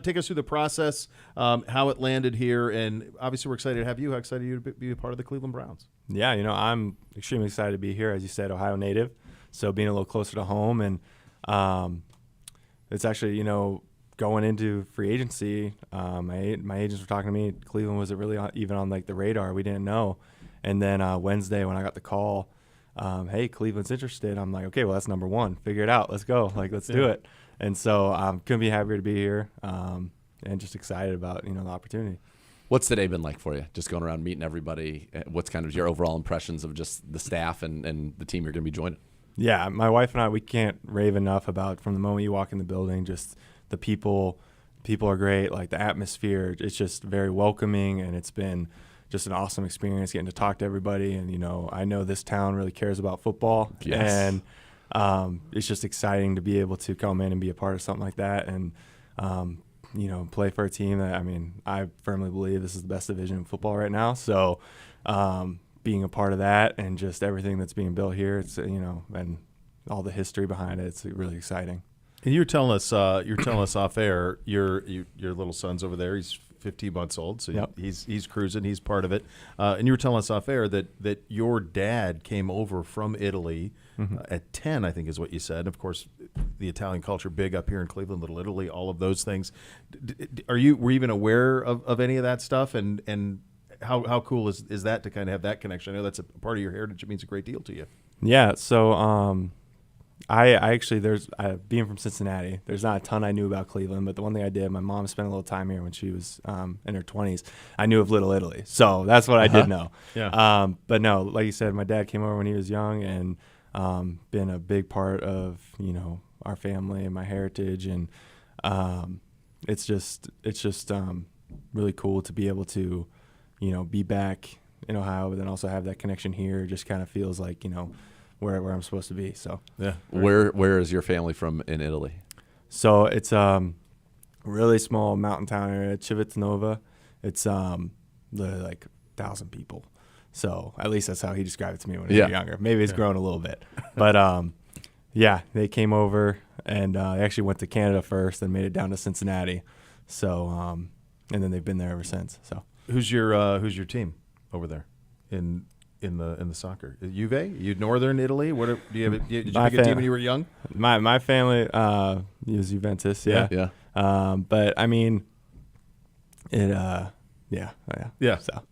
Take us through the process, how it landed here, and obviously we're excited to have you. How excited are you to be a part of the Cleveland Browns? Yeah, I'm extremely excited to be here. As you said, Ohio native, so being a little closer to home, and it's actually going into free agency. My agents were talking to me. Cleveland wasn't really even on like the radar. We didn't know. And then Wednesday when I got the call, hey, Cleveland's interested. I'm like, okay, well, that's number one. Figure it out. Let's go. Let's do it. And so couldn't be happier to be here and just excited about, the opportunity. What's today been like for you? Just going around meeting everybody. What's kind of your overall impressions of just the staff and the team you're going to be joining? Yeah, my wife and I, we can't rave enough about from the moment you walk in the building, just the people. People are great. Like the atmosphere, it's just very welcoming, and it's been just an awesome experience getting to talk to everybody. And, I know this town really cares about football. Yes. And it's just exciting to be able to come in and be a part of something like that and, play for a team that, I firmly believe this is the best division in football right now. So being a part of that and just everything that's being built here, it's, and all the history behind it, it's really exciting. And you were telling us off air, your little son's over there. He's 15 months old, so yep. he's cruising. He's part of it. And you were telling us off air that your dad came over from Italy at 10, I think is what you said. Of course, the Italian culture big up here in Cleveland, Little Italy, all of those things. Were you even aware of any of that stuff? And how cool is that to kind of have that connection? I know that's a part of your heritage. It means a great deal to you. Yeah. So I actually, being from Cincinnati, there's not a ton I knew about Cleveland, but the one thing I did, my mom spent a little time here when she was in her 20s. I knew of Little Italy, so that's what I did know. Yeah. But no, like you said, my dad came over when he was young and been a big part of our family and my heritage, and it's just really cool to be able to be back in Ohio, but then also have that connection here. It just kind of feels like where I'm supposed to be. So yeah. Where is your family from in Italy? So it's really small mountain town area, Civitanova. It's like 1,000 people. So at least that's how he described it to me when he was younger. Maybe it's grown a little bit, but they came over and they actually went to Canada first, and made it down to Cincinnati. So and then they've been there ever since. So who's your team over there in the soccer? Juve? You Northern Italy? Did you pick a team when you were young? My family is Juventus. Yeah. But Yeah. So.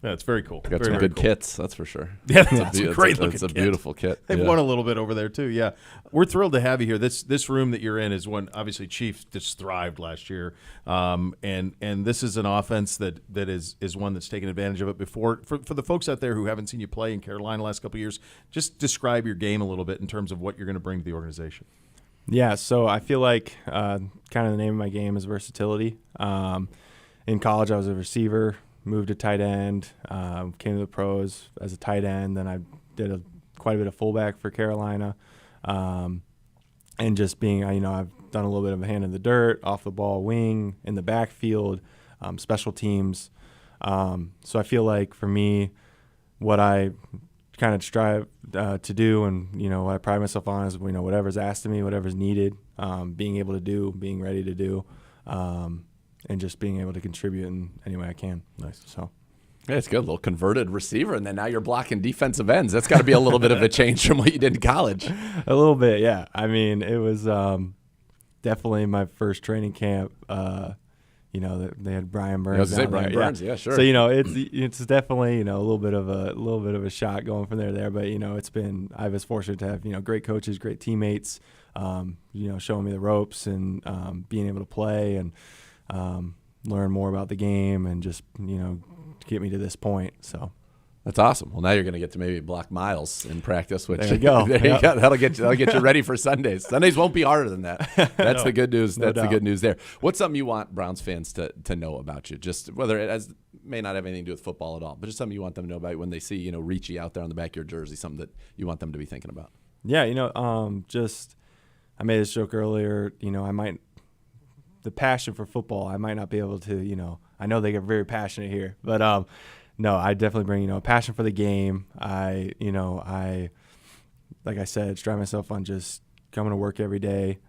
Yeah, it's very cool. Got some good kits, that's for sure. Yeah, that's a great looking kit. It's a beautiful kit. They've won a little bit over there too. Yeah, we're thrilled to have you here. This room that you're in is one, obviously Chiefs just thrived last year, and this is an offense that is one that's taken advantage of it before. For the folks out there who haven't seen you play in Carolina the last couple of years, just describe your game a little bit in terms of what you're going to bring to the organization. Yeah, so I feel like kind of the name of my game is versatility. In college, I was a receiver. Moved to tight end, came to the pros as a tight end. Then I did quite a bit of fullback for Carolina. And just being, I've done a little bit of a hand in the dirt, off the ball, wing, in the backfield, special teams. So I feel like for me, what I kind of strive to do and, what I pride myself on is, whatever's asked of me, whatever's needed, being able to do, being ready to do. And just being able to contribute in any way I can. Nice. So, yeah, it's good. A little converted receiver, and then now you're blocking defensive ends. That's got to be a little bit of a change from what you did in college. A little bit, yeah. It was definitely my first training camp. They had Brian Burns. I was going to say Brian Burns. Yeah, sure. So it's definitely a little bit of a shot going from there. But I was fortunate to have great coaches, great teammates. Showing me the ropes and being able to play and. Learn more about the game and just, get me to this point. So that's awesome. Well, now you're going to get to maybe block miles in practice. Which there you go. There you go. That'll get you ready for Sundays. Sundays won't be harder than that. That's the good news. That's the good news there. What's something you want Browns fans to know about you? Just whether it may not have anything to do with football at all, but just something you want them to know about when they see, Ricci out there on the back of your jersey, something that you want them to be thinking about. Yeah, I made this joke earlier, the passion for football, I might not be able to, I know they get very passionate here, but no, I definitely bring, a passion for the game. I like I said, strive myself on just coming to work every day,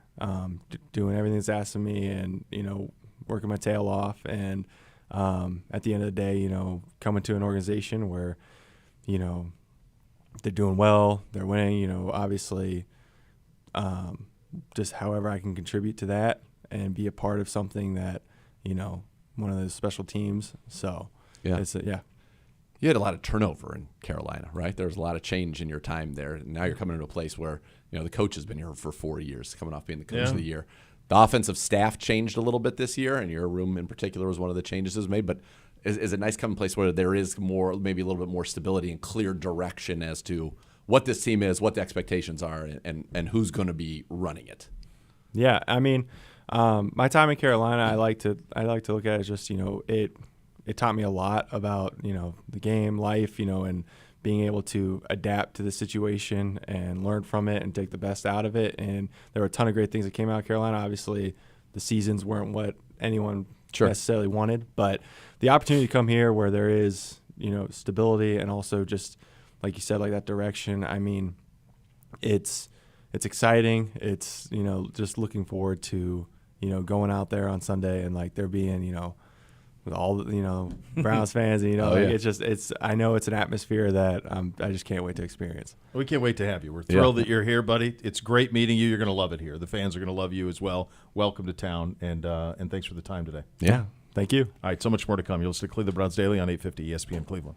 doing everything that's asked of me, and working my tail off. And at the end of the day, coming to an organization where they're doing well, they're winning. Obviously, just however I can contribute to that and be a part of something that one of those special teams. So yeah, yeah. You had a lot of turnover in Carolina, right? There was a lot of change in your time there. And now you're coming into a place where, the coach has been here for 4 years, coming off being the coach of the year. The offensive staff changed a little bit this year, and your room in particular was one of the changes that was made. But is it nice coming to a place where there is more, maybe a little bit more stability and clear direction as to what this team is, what the expectations are, and who's going to be running it? Yeah, I mean, my time in Carolina, I like to look at it as just, it taught me a lot about, the game, life, and being able to adapt to the situation and learn from it and take the best out of it. And there were a ton of great things that came out of Carolina. Obviously, the seasons weren't what anyone necessarily wanted, but the opportunity to come here where there is, stability and also just, like you said, like that direction. I mean, it's exciting. It's, just looking forward to, going out there on Sunday and like there being, with all the Browns fans, and I know it's an atmosphere that I just can't wait to experience. We can't wait to have you. We're thrilled that you're here, buddy. It's great meeting you. You're going to love it here. The fans are going to love you as well. Welcome to town, and thanks for the time today. Yeah, thank you. All right, so much more to come. You'll listen to Cleveland Browns Daily on 850 ESPN Cleveland.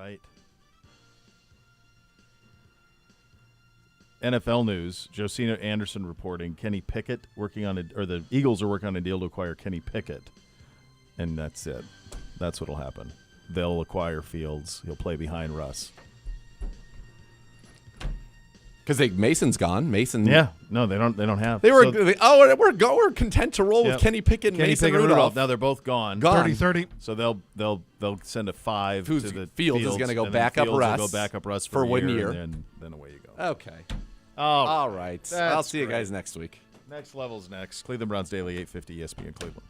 right. NFL news, Josina Anderson reporting Kenny Pickett the Eagles are working on a deal to acquire Kenny Pickett. And that's it. That's what'll happen. They'll acquire Fields. He'll play behind Russ. Because Mason's gone. Mason. Yeah. No, they don't have. We're content to roll with Kenny Pickett and Mason Rudolph. Now they're both gone. 30-30. So they'll send a 5 to the Fields is going to go back up Russ. Go back up Russ for 1 year. And then away you go. Okay. All right. I'll see you guys next week. Next level's next. Cleveland Browns Daily, 850 ESPN Cleveland.